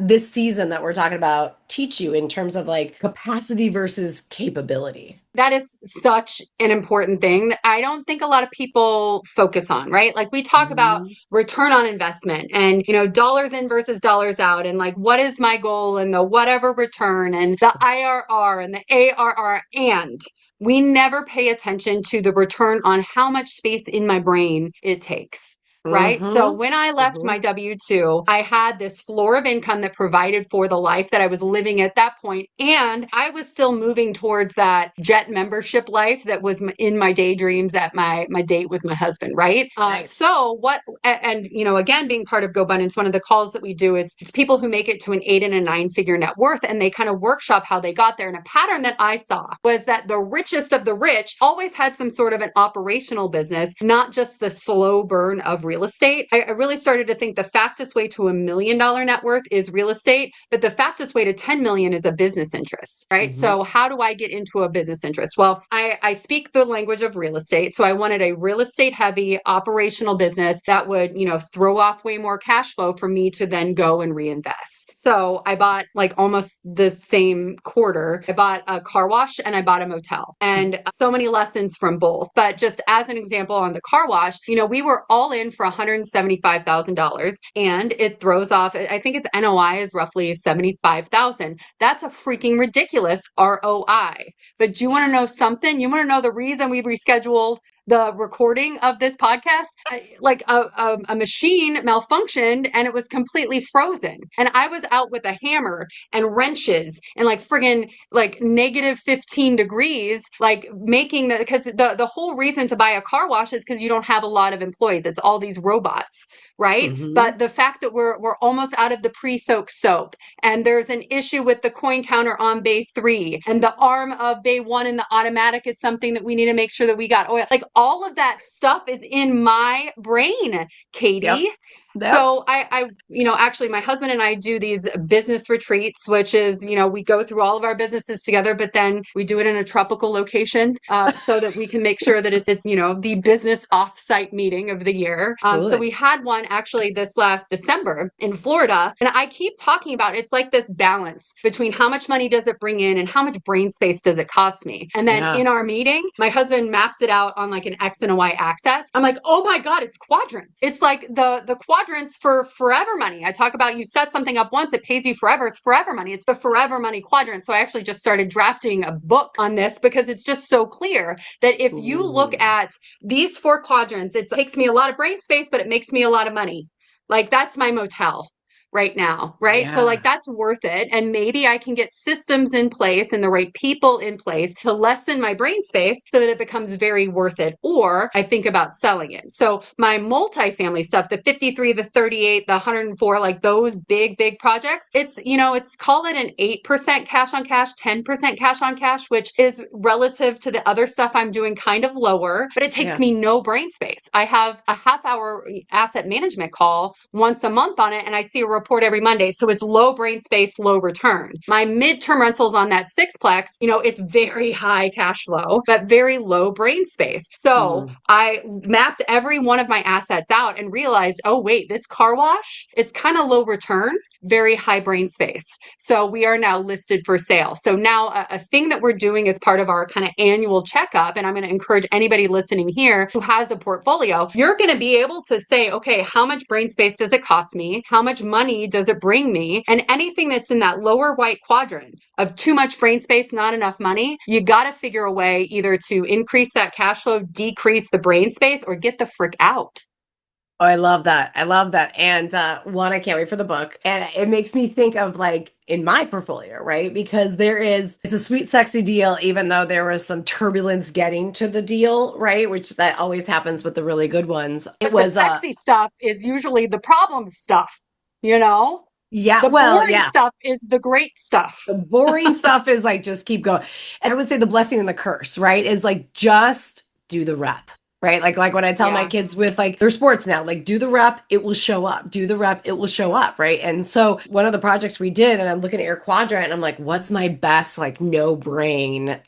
this season that we're talking about teach you in terms of like capacity versus capability? That is such an important thing that I don't think a lot of people focus on, right? Like we talk about Mhm. return on investment and, dollars in versus dollars out and like what is my goal and the whatever return and the IRR and the ARR. And we never pay attention to the return on how much space in my brain it takes. Right. So Mhm. when I left my Mhm. W 2, I had this floor of income that provided for the life that I was living at that point, and I was still moving towards that jet membership life that was in my daydreams at my date with my husband. Right. Nice. So what, and, again, being part of GoBundance, one of the calls that we do, it's people who make it to an 8 and a 9 figure net worth, and they kind of workshop how they got there. And a pattern that I saw was that the richest of the rich always had some sort of an operational business, not just the slow burn of real estate. I really started to think the fastest way to $1 million net worth is real estate, but the fastest way to 10 million is a business interest, right? Mhm. So how do I get into a business interest? Well, I speak the language of real estate. So I wanted a real estate heavy operational business that would, throw off way more cash flow for me to then go and reinvest. So I bought like almost the same quarter. I bought a car wash and I bought a motel, and so many lessons from both. But just as an example on the car wash, we were all in for $175,000 and it throws off, I think its NOI is roughly 75,000. That's a freaking ridiculous ROI. But do you want to know something? You want to know the reason we rescheduled the recording of this podcast? Like a machine malfunctioned and it was completely frozen. And I was out with a hammer and wrenches and like friggin' like negative 15 degrees, like making because the whole reason to buy a car wash is because you don't have a lot of employees. It's all these robots, right? Mhm. But the fact that we're almost out of the pre-soak soap, and there's an issue with the coin counter on bay 3, and the arm of bay 1 in the automatic is something that we need to make sure that we got oil. Like all of that stuff is in my brain, Katie. Yep. Yep. So actually my husband and I do these business retreats, which is, we go through all of our businesses together, but then we do it in a tropical location, so that we can make sure that it's, the business offsite meeting of the year. So Absolutely. we had one actually this last December in Florida. And I keep talking about it's like this balance between how much money does it bring in and how much brain space does it cost me. And then Yeah. in our meeting, my husband maps it out on like an X and a Y axis. I'm like, oh my God, it's quadrants. It's like the quadrants for forever money. I talk about you set something up once, it pays you forever. It's forever money. It's the forever money quadrant. So I actually just started drafting a book on this because it's just so clear that if you look Ooh. at these four quadrants, it takes me a lot of brain space, but it makes me a lot of money. Like that's my motel right now, right? So like Yeah. that's worth it. And maybe I can get systems in place and the right people in place to lessen my brain space so that it becomes very worth it. Or I think about selling it. So my multifamily stuff, the 53, the 38, the 104, like those big projects, it's call it an 8% cash on cash, 10% cash on cash, which is relative to the other stuff I'm doing kind of lower, but it takes Yeah. me no brain space. I have a half hour asset management call once a month on it, and I see a report every Monday. So it's low brain space, low return. My midterm rentals on that sixplex, it's very high cash flow, but very low brain space. So Mm. I mapped every one of my assets out and realized, oh, wait, this car wash, it's kind of low return, very high brain space. So we are now listed for sale. So now a thing that we're doing as part of our kind of annual checkup, and I'm going to encourage anybody listening here who has a portfolio, you're going to be able to say, okay, how much brain space does it cost me? How much money does it bring me? And anything that's in that lower white quadrant of too much brain space, not enough money, you got to figure a way either to increase that cash flow, decrease the brain space, or get the frick out. Oh, I love that. I love that. And one, I can't wait for the book. And it makes me think of like in my portfolio, right? Because it's a sweet, sexy deal, even though there was some turbulence getting to the deal, right? Which that always happens with the really good ones. It But the was sexy stuff is usually the problem stuff, you know? yeah, The well, boring yeah. stuff is the great stuff. The boring stuff is like just keep going. And I would say the blessing and the curse, right? Is like just do the rep. Right. Like when I tell my Yeah. kids with like their sports now, like do the rep, it will show up. Do the rep, it will show up. Right. And so one of the projects we did, and I'm looking at your quadrant, and I'm like, what's my best, like no brain,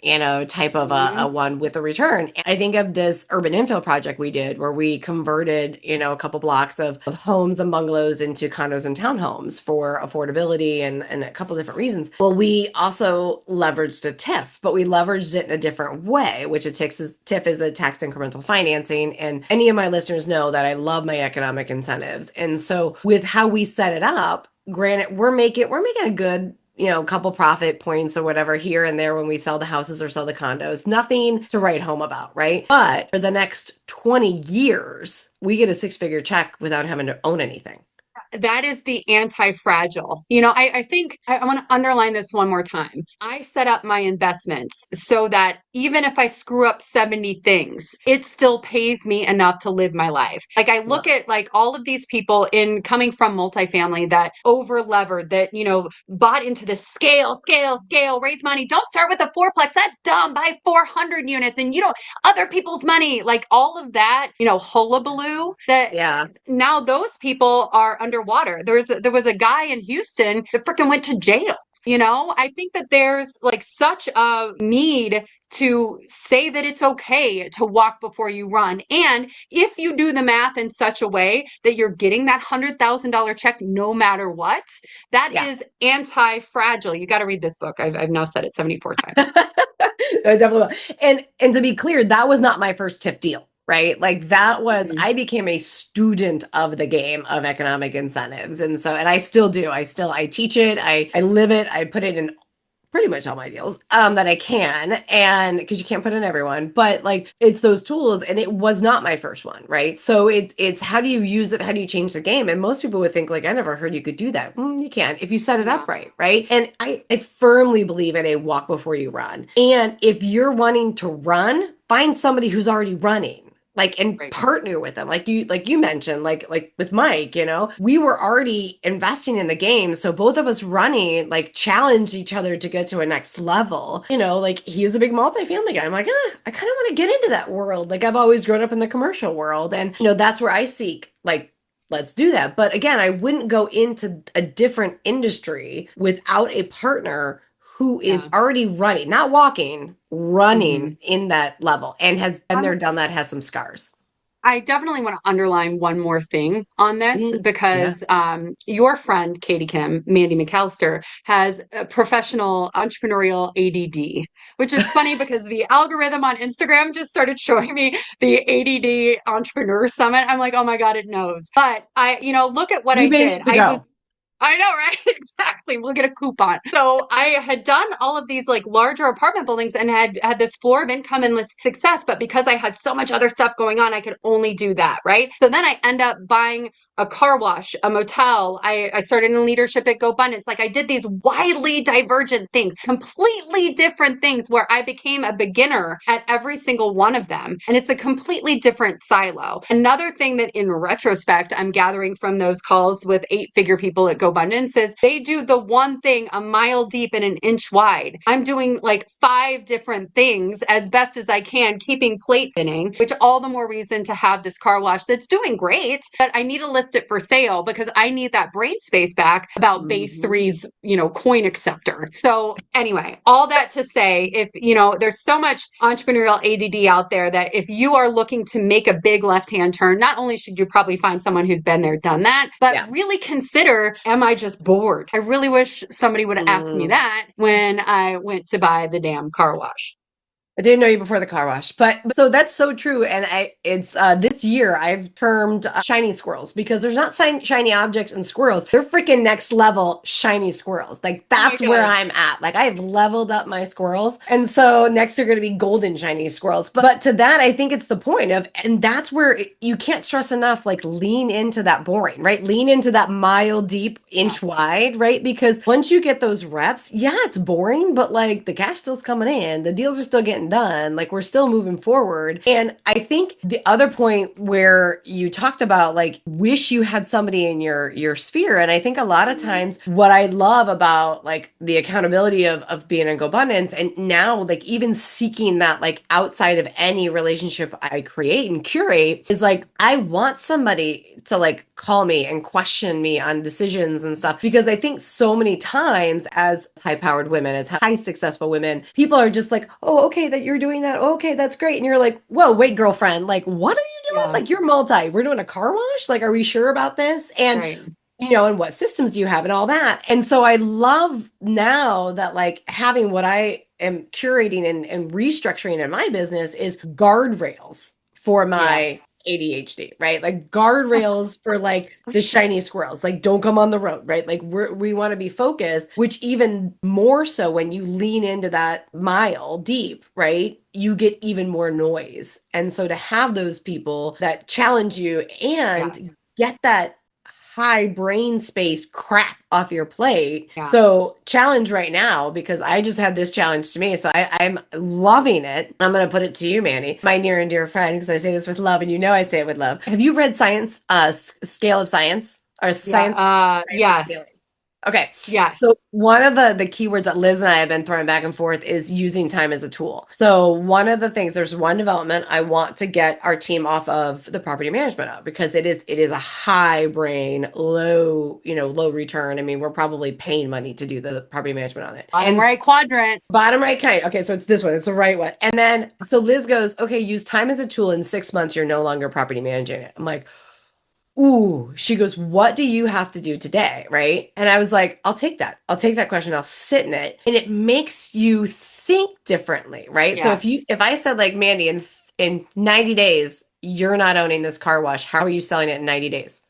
type of a Mhm. one with a return? I think of this urban infill project we did where we converted, a couple blocks of homes and bungalows into condos and townhomes for affordability and a couple different reasons. Well, we also leveraged a TIF, but we leveraged it in a different way, which TIF is a tax incremental financing. And any of my listeners know that I love my economic incentives. And so with how we set it up, granted, we're making a good couple profit points or whatever here and there when we sell the houses or sell the condos. Nothing to write home about, right? But for the next 20 years, we get a six-figure check without having to own anything. That is the anti-fragile. I think I want to underline this one more time. I set up my investments so that even if I screw up 70 things, it still pays me enough to live my life. Like I look Yeah. at like all of these people in coming from multifamily that over levered, that, bought into the scale, raise money. Don't start with a fourplex. That's dumb. Buy 400 units and other people's money, like all of that, hullabaloo that Yeah. now those people are underwater. There was a guy in Houston that freaking went to jail. I think that there's like such a need to say that it's okay to walk before you run. And if you do the math in such a way that you're getting that $100,000 check no matter what, that Yeah. is anti-fragile. You got to read this book. I've now said it 74 times. I definitely will. And to be clear, that was not my first tip deal, right? Like that was Mhm. I became a student of the game of economic incentives. And I still do. I teach it, I live it, I put it in pretty much all my deals that I can, and because you can't put in everyone, but like it's those tools, and it was not my first one, right? So it's how do you use it, how do you change the game? And most people would think like I never heard you could do that. You can if you set it up Yeah, right? And I firmly believe in a walk before you run. And if you're wanting to run, find somebody who's already running, like, and right. partner with them, like you mentioned, like with Mike, we were already investing in the game, so both of us running like challenged each other to get to a next level. Like he was a big multifamily guy. I'm like, I kind of want to get into that world. Like I've always grown up in the commercial world, and that's where I seek like let's do that. But again, I wouldn't go into a different industry without a partner who is Yeah. already running, not walking, running Hmm. in that level and has been there, done that, has some scars. I definitely want to underline one more thing on this Yeah. because your friend, Katie Kim, Mandy McAllister, has a professional entrepreneurial ADD, which is funny because the algorithm on Instagram just started showing me the ADD Entrepreneur Summit. I'm like, oh my God, it knows. But look at what You I may did. need to go. I know, right? Exactly. We'll get a coupon. So I had done all of these like larger apartment buildings and had this floor of income and this success, but because I had so much other stuff going on, I could only do that, right? So then I end up buying a car wash, a motel. I started in leadership at GoBundance. Like I did these widely divergent things, completely different things where I became a beginner at every single one of them. And it's a completely different silo. Another thing that in retrospect, I'm gathering from those calls with 8-figure people at GoBundance is they do the one thing a mile deep and an inch wide. I'm doing like 5 different things as best as I can, keeping plates spinning, which all the more reason to have this car wash that's doing great, but I need to list it for sale because I need that brain space back about Bay Mhm. 3's, coin acceptor. So anyway, all that to say, if, there's so much entrepreneurial ADD out there that if you are looking to make a big left-hand turn, not only should you probably find someone who's been there, done that, but Yeah. really consider, am I just bored? I really wish somebody would have asked me Mm. that when I went to buy the damn car wash. I didn't know you before the car wash, but so that's so true. And it's this year I've termed shiny squirrels because there's not shiny objects in squirrels. They're freaking next level shiny squirrels. Like Oh my that's where God. I'm at. Like I have leveled up my squirrels, and so next they're going to be golden shiny squirrels. But to that, I think it's the point of, and that's where you can't stress enough. Like lean into that boring, right? Lean into that mile deep, inch Yes. wide, right? Because once you get those reps, yeah, it's boring, but like the cash still's coming in, the deals are still getting done, like we're still moving forward. And I think the other point where you talked about like wish you had somebody in your sphere, and I think a lot of times what I love about like the accountability of being in GoBundance and now like even seeking that like outside of any relationship I create and curate is like I want somebody to like call me and question me on decisions and stuff because I think so many times as high powered women, as high successful women, people are just like, oh, okay, that you're doing that. Oh, okay, that's great. And you're like, whoa, wait, girlfriend, like, what are you doing? Yeah. Like, you're we're doing a car wash. Like, are we sure about this? And Right. and what systems do you have and all that. And so I love now that like having what I am curating and restructuring in my business is guardrails for my Yes. ADHD, right? Like guardrails for like the shiny squirrels, like don't come on the road, right? Like we want to be focused, which even more so when you lean into that mile deep, right? You get even more noise. And so to have those people that challenge you and Yes. get that high brain space crap off your plate. Yeah. So challenge right now because I just had this challenge to me. So I'm loving it. I'm going to put it to you, Manny, my near and dear friend, because I say this with love and I say it with love. Have you read Science, Scale of Science or Yeah. Science of Scaling? Yes. Okay. So Yes. one of the keywords that Liz and I have been throwing back and forth is using time as a tool. So one of the things, there's one development I want to get our team off of the property management of because it is a high brain, low return. I mean, we're probably paying money to do the property management on it. Bottom And right quadrant. bottom right kind. Okay, so it's this one. It's the right one. And then so Liz goes, okay, use time as a tool. In 6 months, you're no longer property managing it. I'm like, ooh, she goes, what do you have to do today? Right. And I was like, I'll take that. I'll take that question. I'll sit in it. And it makes you think differently. Right. So Yes. if I said like Mandy in 90 days, you're not owning this car wash, how are you selling it in 90 days?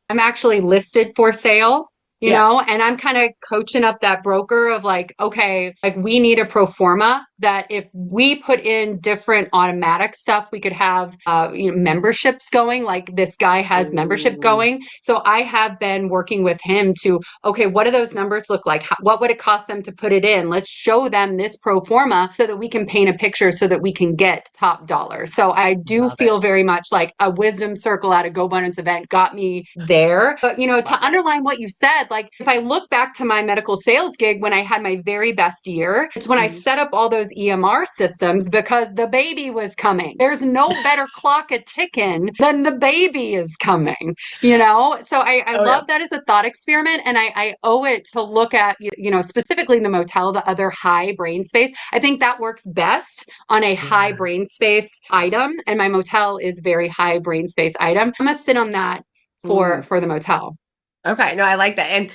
I'm actually listed for sale, Yeah. and I'm kind of coaching up that broker of like, okay, like we need a pro forma that if we put in different automatic stuff, we could have, memberships going. Like this guy has membership Ooh, going. So I have been working with him to, okay, what do those numbers look like? What would it cost them to put it in? Let's show them this pro forma so that we can paint a picture so that we can get top dollar. So I do love feel it. very much like a wisdom circle at a GoBundance event got me there. But, to Love it. underline what you said, said, like, if I look back to my medical sales gig when I had my very best year, it's when I set up all those EMR systems because the baby was coming. There's no better clock a ticking than the baby is coming, you know? So I Oh, yeah. love that as a thought experiment. And I owe it to look at, you know, specifically in the motel, the other high brain space. I think that works best on a high Yeah. brain space item. And my motel is very high brain space item. I'm going to sit on that Mm. for the motel. Okay, no, I like that. And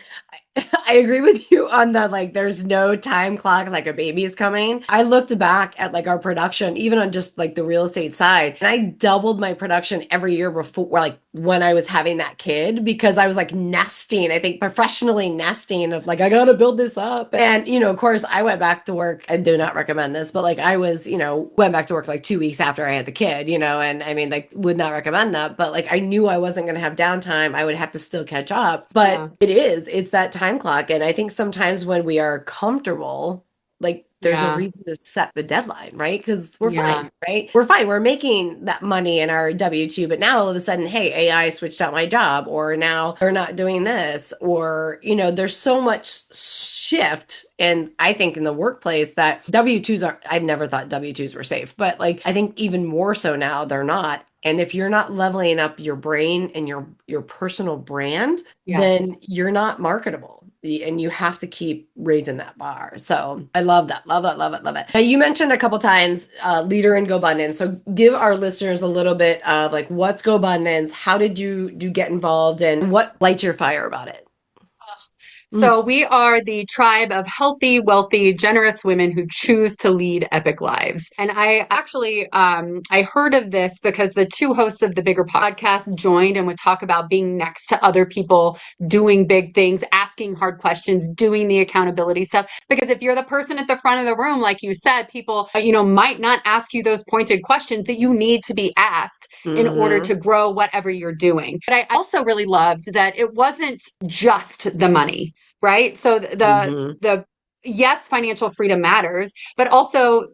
I agree with you on the like there's no time clock like a baby's coming. I looked back at like our production, even on just like the real estate side, and I doubled my production every year before like when I was having that kid because I was like nesting, I think professionally nesting of like I gotta build this up. And of course I went back to work. I do not recommend this, but like I was, went back to work like 2 weeks after I had the kid, and I mean like would not recommend that. But like I knew I wasn't gonna have downtime. I would have to still catch up. But Yeah. it's that time clock. And I think sometimes when we are comfortable, like there's a Yeah. reason to set the deadline, right? Because we're Yeah. fine, right? We're fine. We're making that money in our W-2, but now all of a sudden, hey, AI switched out my job, or now they're not doing this, or, there's so much shift. And I think in the workplace that W-2s are, I've never thought W-2s were safe, but like I think even more so now they're not. And if you're not leveling up your brain and your personal brand, Yes. then you're not marketable. And you have to keep raising that bar. So I love that. Love that. Love it. Love it. Now you mentioned a couple times leader in GoBundance. So give our listeners a little bit of like what's GoBundance? How did you get involved and what lights your fire about it? Mm. So we are the tribe of healthy, wealthy, generous women who choose to lead epic lives. And I actually, I heard of this because the two hosts of the bigger podcast joined and would talk about being next to other people, doing big things, asking hard questions, doing the accountability stuff. Because if you're the person at the front of the room, like you said, people, might not ask you those pointed questions that you need to be asked in order Mm-hmm. to grow whatever you're doing. But I also really loved that it wasn't just the money, right? So Mm-hmm. the yes, financial freedom matters, but also,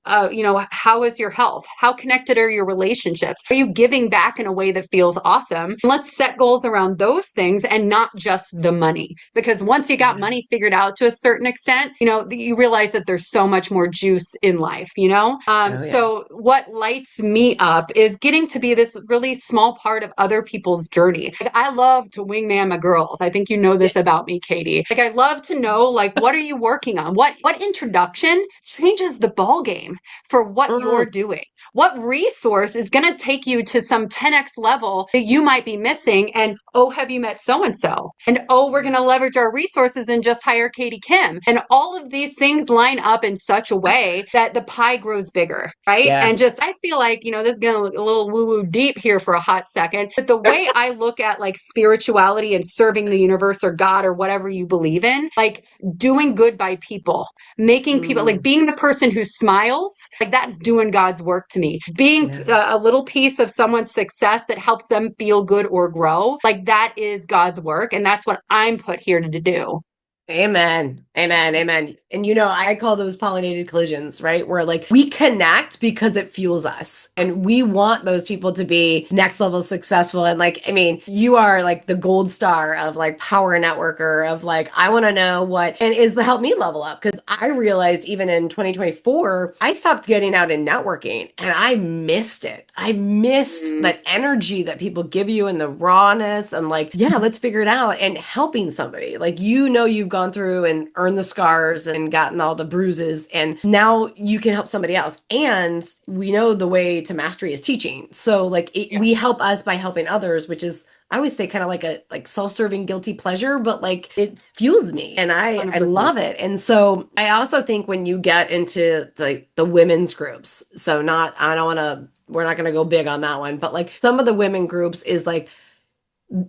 how is your health? How connected are your relationships? Are you giving back in a way that feels awesome? And let's set goals around those things and not just the money. Because once you got Yeah. money figured out to a certain extent, you realize that there's so much more juice in life. Oh yeah. So what lights me up is getting to be this really small part of other people's journey. Like, I love to wingman my girls. I think you know Yeah. this about me, Katie. Like, I love to know, like, what are you working on? What introduction changes the ball game for what you're Mm. doing? What resource is going to take you to some 10x level that you might be missing? And oh, have you met so and so? And oh, we're going to leverage our resources and just hire Katie Kim. And all of these things line up in such a way that the pie grows bigger, right? Yeah. And just, I feel like, this is going to a little woo woo deep here for a hot second. But the way I look at like spirituality and serving the universe or God or whatever you believe in, like doing good by people, making people, like Mm. being the person who smiles, like that's doing God's work to me. Being Yeah. a little piece of someone's success that helps them feel good or grow, like that is God's work. And that's what I'm put here to do. Amen. Amen. Amen. And I call those pollinated collisions, right? Where like we connect because it fuels us. And we want those people to be next level successful. And like, I mean, you are like the gold star of like power networker of like, I want to know what and is the help me level up. Cause I realized even in 2024, I stopped getting out and networking and I missed it. I missed Mm, that energy that people give you and the rawness and like, yeah, let's figure it out and helping somebody. Like, you've gone through and earned the scars and gotten all the bruises, and now you can help somebody else. And we know the way to mastery is teaching. So, like, we yes, help us by helping others, which is I always say kind of like a like self-serving guilty pleasure, but like it fuels me and I 100%. love it. And so I also think when you get into the women's groups, so not I don't want to we're not going to go big on that one, but like some of the women groups is like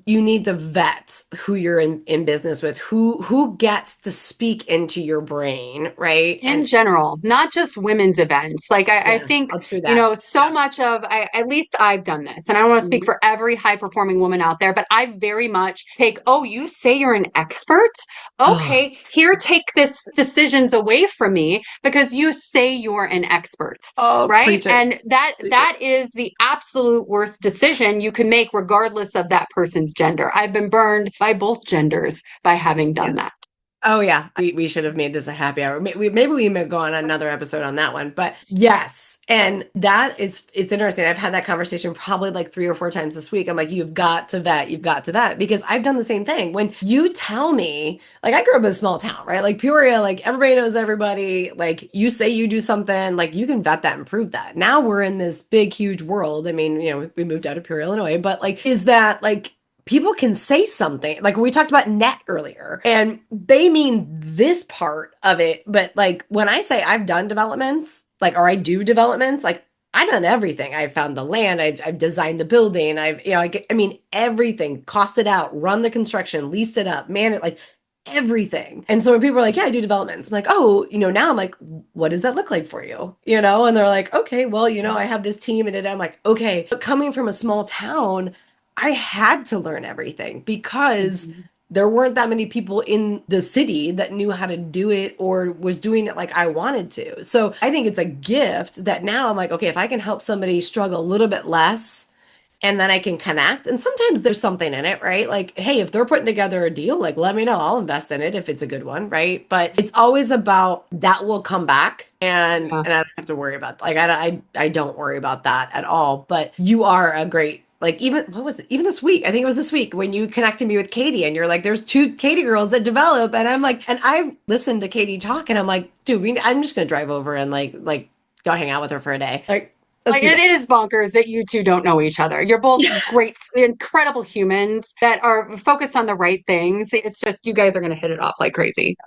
you need to vet who you're in business with, who gets to speak into your brain, right? In And general, not just women's events. Like I yeah, think, I'll do that. so Yeah. much of at least I've done this, and I don't want to speak Mhm. for every high performing woman out there, but I very much take, oh, you say you're an expert? Oh, Okay, here, take this decisions away from me because you say you're an expert. oh, Right. preach it. And that Preach it. that is the absolute worst decision you can make, regardless of that person's gender. I've been burned by both genders by having done that. Yes. Oh yeah, we should have made this a happy hour. Maybe we may go on another episode on that one. But yes, and that is it's interesting. I've had that conversation probably like 3 or 4 times this week. I'm like, you've got to vet because I've done the same thing. When you tell me, like I grew up in a small town, right? Like Peoria, like everybody knows everybody. Like you say you do something, like you can vet that and prove that. Now we're in this big, huge world. I mean, we moved out of Peoria, Illinois, but like, is that like people can say something like we talked about net earlier and they mean this part of it, but like when I say I've done developments, like or I do developments, like I've done everything. I've found the land, I've designed the building, I mean everything, cost it out, run the construction, leased it up, man it, like everything. And so when people are like, yeah, I do developments, I'm like, oh, now I'm like, what does that look like for you? And they're like, okay, well, I have this team and I'm like, okay. But coming from a small town, I had to learn everything because Mhm. there weren't that many people in the city that knew how to do it or was doing it like I wanted to. So I think it's a gift that now I'm like, okay, if I can help somebody struggle a little bit less and then I can connect. And sometimes there's something in it, right? Like, hey, if they're putting together a deal, like let me know. I'll invest in it if it's a good one, right? But it's always about that will come back and Yeah. I don't have to worry about like I don't worry about that at all. But you are a great like even what was it? Even this week, I think it was this week when you connected me with Katie and you're like, there's two Katie girls that develop. And I'm like, and I've listened to Katie talk and I'm like, dude, I'm just gonna drive over and like go hang out with her for a day. Like, let's Like do it that. is bonkers that you two don't know each other. You're both great, incredible humans that are focused on the right things. It's just you guys are going to hit it off like crazy.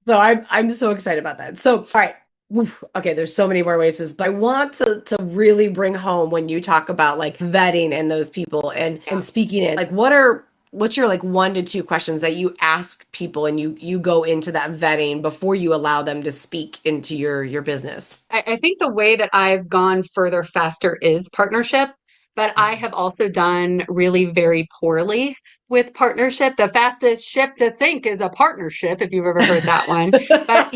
So I'm so excited about that. So all right. Oof, okay, there's so many more ways, but I want to really bring home when you talk about like vetting and those people and Yeah. speaking in like what's your like 1 to 2 questions that you ask people and you go into that vetting before you allow them to speak into your business. I think the way that I've gone further faster is partnership, but I have also done really very poorly with partnership. The fastest ship to sink is a partnership, if you've ever heard that one. But,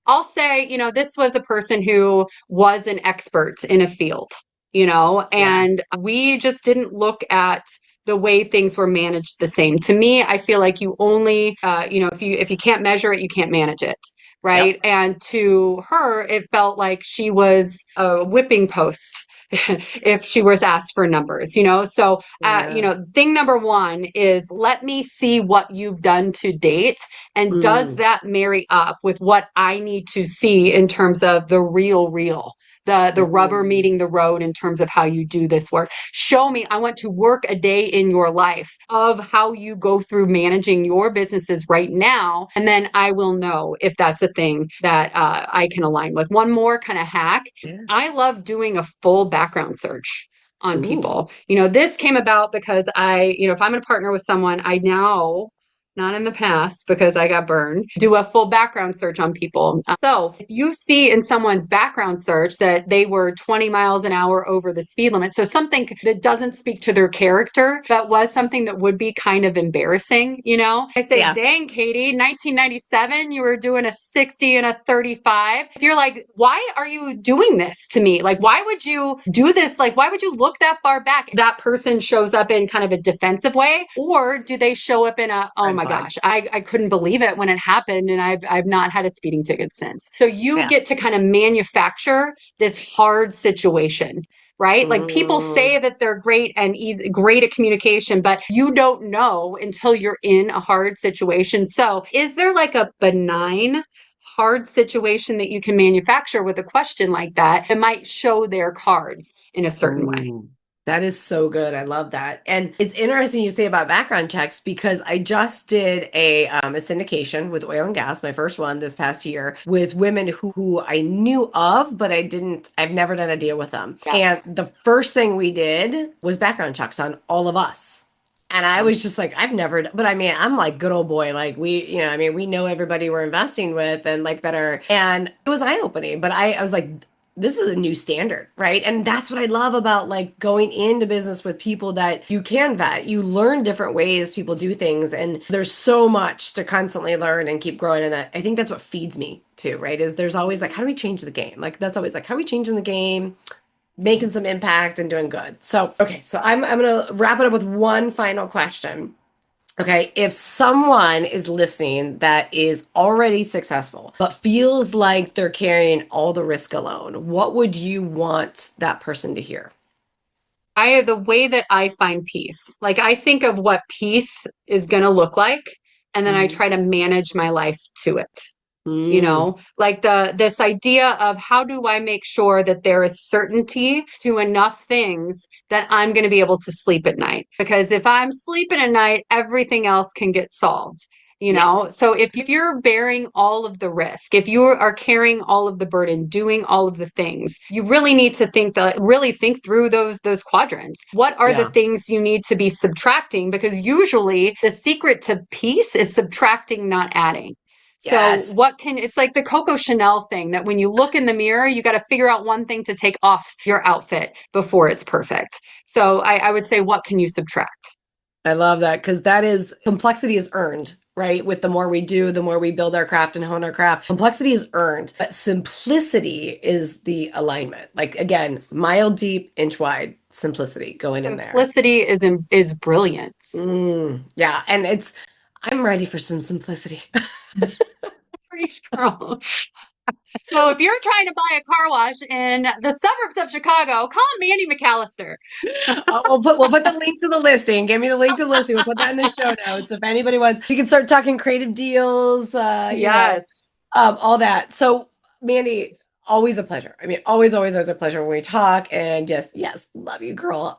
I'll say, this was a person who was an expert in a field, Yeah. and we just didn't look at the way things were managed the same. To me, I feel like you only, if you can't measure it, you can't manage it, Yep. right? And to her, it felt like she was a whipping post if she was asked for numbers. So, Yeah. thing number one is let me see what you've done to date. And does Mm. that marry up with what I need to see in terms of the real? The rubber Mm. meeting the road in terms of how you do this work. Show me, I want to work a day in your life of how you go through managing your businesses right now. And then I will know if that's a thing that I can align with. One more kind of hack. Yeah. I love doing a full background search on Ooh. people. This came about because if I'm going to partner with someone, I now, not in the past because I got burned, do a full background search on people. So if you see in someone's background search that they were 20 miles an hour over the speed limit, so something that doesn't speak to their character, that was something that would be kind of embarrassing. I say, Yeah. dang, Katie, 1997, you were doing a 60 and a 35. If you're like, why are you doing this to me? Like, why would you do this? Like, why would you look that far back? That person shows up in kind of a defensive way, or do they show up in a, oh Red my flag. gosh, I couldn't believe it when it happened, and I've not had a speeding ticket since. So you Yeah. get to kind of manufacture this hard situation, right? Like people Mm. say that they're great and easy, great at communication, but you don't know until you're in a hard situation. So is there like a benign hard situation that you can manufacture with a question like that that might show their cards in a certain way? Ooh, that is so good. I love that. And it's interesting you say about background checks because I just did a syndication with oil and gas, my first one this past year, with women who I knew of, but I've never done a deal with them. And Yes. the first thing we did was background checks on all of us. And I was just like, I've never, but I mean, I'm like good old boy. Like I mean, we know everybody we're investing with and like better. And it was eye-opening, but I was like, this is a new standard, right? And that's what I love about like going into business with people that you can vet. You learn different ways people do things, and there's so much to constantly learn and keep growing. And that I think that's what feeds me too, right? Is there's always like, how do we change the game? Like that's always like, how are we changing the game? making some impact and doing good. So, okay, so I'm gonna wrap it up with one final question. Okay, if someone is listening that is already successful, but feels like they're carrying all the risk alone, what would you want that person to hear? The way that I find peace, like I think of what peace is going to look like, and then I Mm, try to manage my life to it. mm, Like this idea of how do I make sure that there is certainty to enough things that I'm going to be able to sleep at night, because if I'm sleeping at night, everything else can get solved. yes, So if you're bearing all of the risk, if you are carrying all of the burden, doing all of the things, you really need to really think through those quadrants. What are the yeah, things you need to be subtracting? Because usually the secret to peace is subtracting, not adding. So yes. it's like the Coco Chanel thing that when you look in the mirror, you got to figure out one thing to take off your outfit before it's perfect. So I would say, what can you subtract? I love that because that is complexity is earned, right? With the more we do, the more we build our craft and hone our craft. Complexity is earned, but simplicity is the alignment. Like again, mile deep, inch wide, simplicity going in there. Simplicity is brilliance. Yeah, and I'm ready for some simplicity. Preach, girl. So if you're trying to buy a car wash in the suburbs of Chicago, call Mandy McAllister. We'll put the link to the listing. Give me the link to the listing. We'll put that in the show notes. If anybody wants, we can start talking creative deals, Yes. all that. So, Mandy, always a pleasure. I mean, always a pleasure when we talk. And just, yes, love you, girl.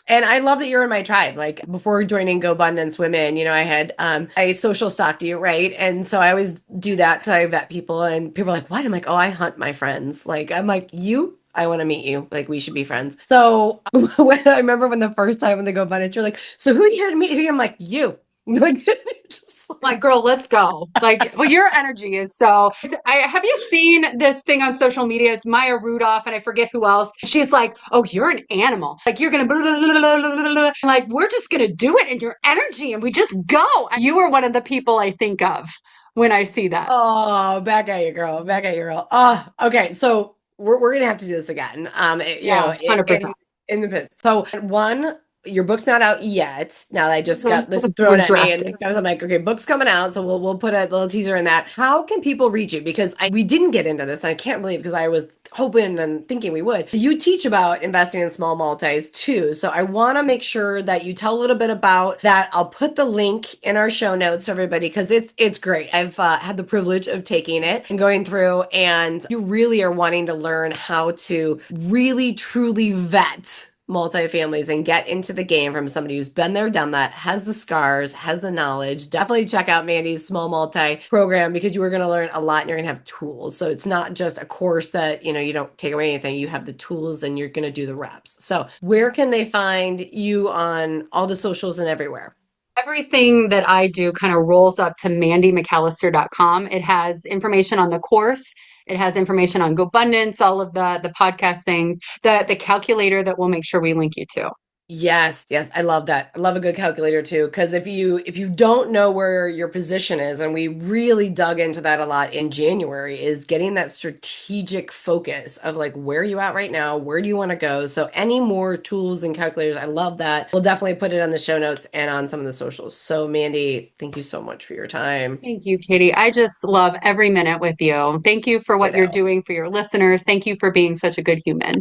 And I love that you're in my tribe. Like before joining GoBundance Women, I had I social stalked you, right? And so I always do that to I vet people, and people are like, "What?" I'm like, "Oh, I hunt my friends." Like I'm like, "You, I want to meet you. Like we should be friends." So when I remember when the first time when they GoBundance, you're like, "So who are you here to meet?" Who? I'm like, "You." Like, just Like, girl, let's go. Like, well, your energy is so. Have you seen this thing on social media? It's Maya Rudolph, and I forget who else. She's like, "Oh, you're an animal. Like, you're gonna blah, blah, blah, blah, blah, blah. Like, we're just gonna do it in your energy, and we just go." You are one of the people I think of when I see that. oh, back at you, girl. Back at you, girl. Oh, okay. So we're gonna have to do this again. Yeah, 100%. In the pits. So one, your book's not out yet. Now that I just got this We're thrown at me, and drafting. this guy was I'm like, okay, book's coming out, so we'll put a little teaser in that. How can people reach you? Because we didn't get into this, and I can't believe because I was hoping and thinking we would. You teach about investing in small multis too, so I want to make sure that you tell a little bit about that. I'll put the link in our show notes for everybody because it's great. I've had the privilege of taking it and going through, and you really are wanting to learn how to really truly vet multifamilies and get into the game from somebody who's been there, done that, has the scars, has the knowledge. Definitely check out Mandy's small multi program because you are going to learn a lot and you're going to have tools. So it's not just a course that, you don't take away anything. You have the tools and you're going to do the reps. So where can they find you on all the socials and everywhere? Everything that I do kind of rolls up to mandymcallister.com. It has information on the course. It has information on GoBundance, all of the podcast things, the calculator that we'll make sure we link you to. Yes, yes, I love that. I love a good calculator too, because if you don't know where your position is, and we really dug into that a lot in January, is getting that strategic focus of like where are you at right now, where do you want to go? So any more tools and calculators, I love that. We'll definitely put it on the show notes and on some of the socials. So Mandy, thank you so much for your time. Thank you, Katie. I just love every minute with you. Thank you for what you're Ditto. doing for your listeners. Thank you for being such a good human.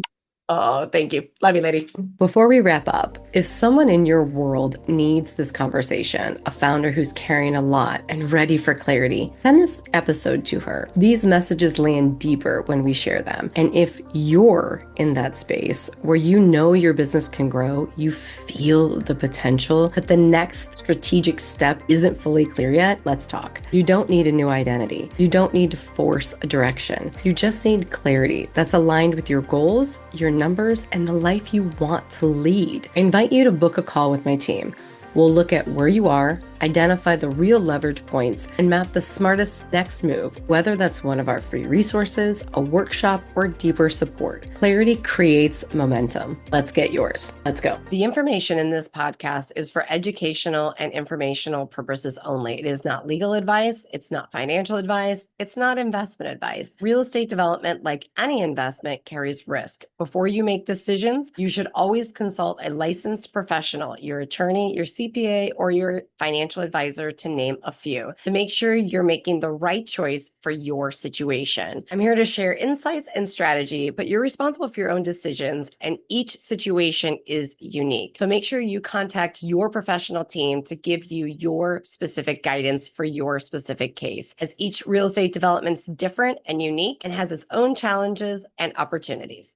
Oh, thank you. Love you, lady. Before we wrap up, if someone in your world needs this conversation, a founder who's carrying a lot and ready for clarity, send this episode to her. These messages land deeper when we share them. And if you're in that space where you know your business can grow, you feel the potential, but the next strategic step isn't fully clear yet, let's talk. You don't need a new identity. You don't need to force a direction. You just need clarity that's aligned with your goals, your numbers, and the life you want to lead. I invite you to book a call with my team. We'll look at where you are, identify the real leverage points, and map the smartest next move, whether that's one of our free resources, a workshop, or deeper support. Clarity creates momentum. Let's get yours. Let's go. The information in this podcast is for educational and informational purposes only. It is not legal advice. It's not financial advice. It's not investment advice. Real estate development, like any investment, carries risk. Before you make decisions, you should always consult a licensed professional, your attorney, your CPA, or your financial advisor, to name a few, to make sure you're making the right choice for your situation. I'm here to share insights and strategy, but you're responsible for your own decisions, and each situation is unique. So make sure you contact your professional team to give you your specific guidance for your specific case, as each real estate development's different and unique and has its own challenges and opportunities.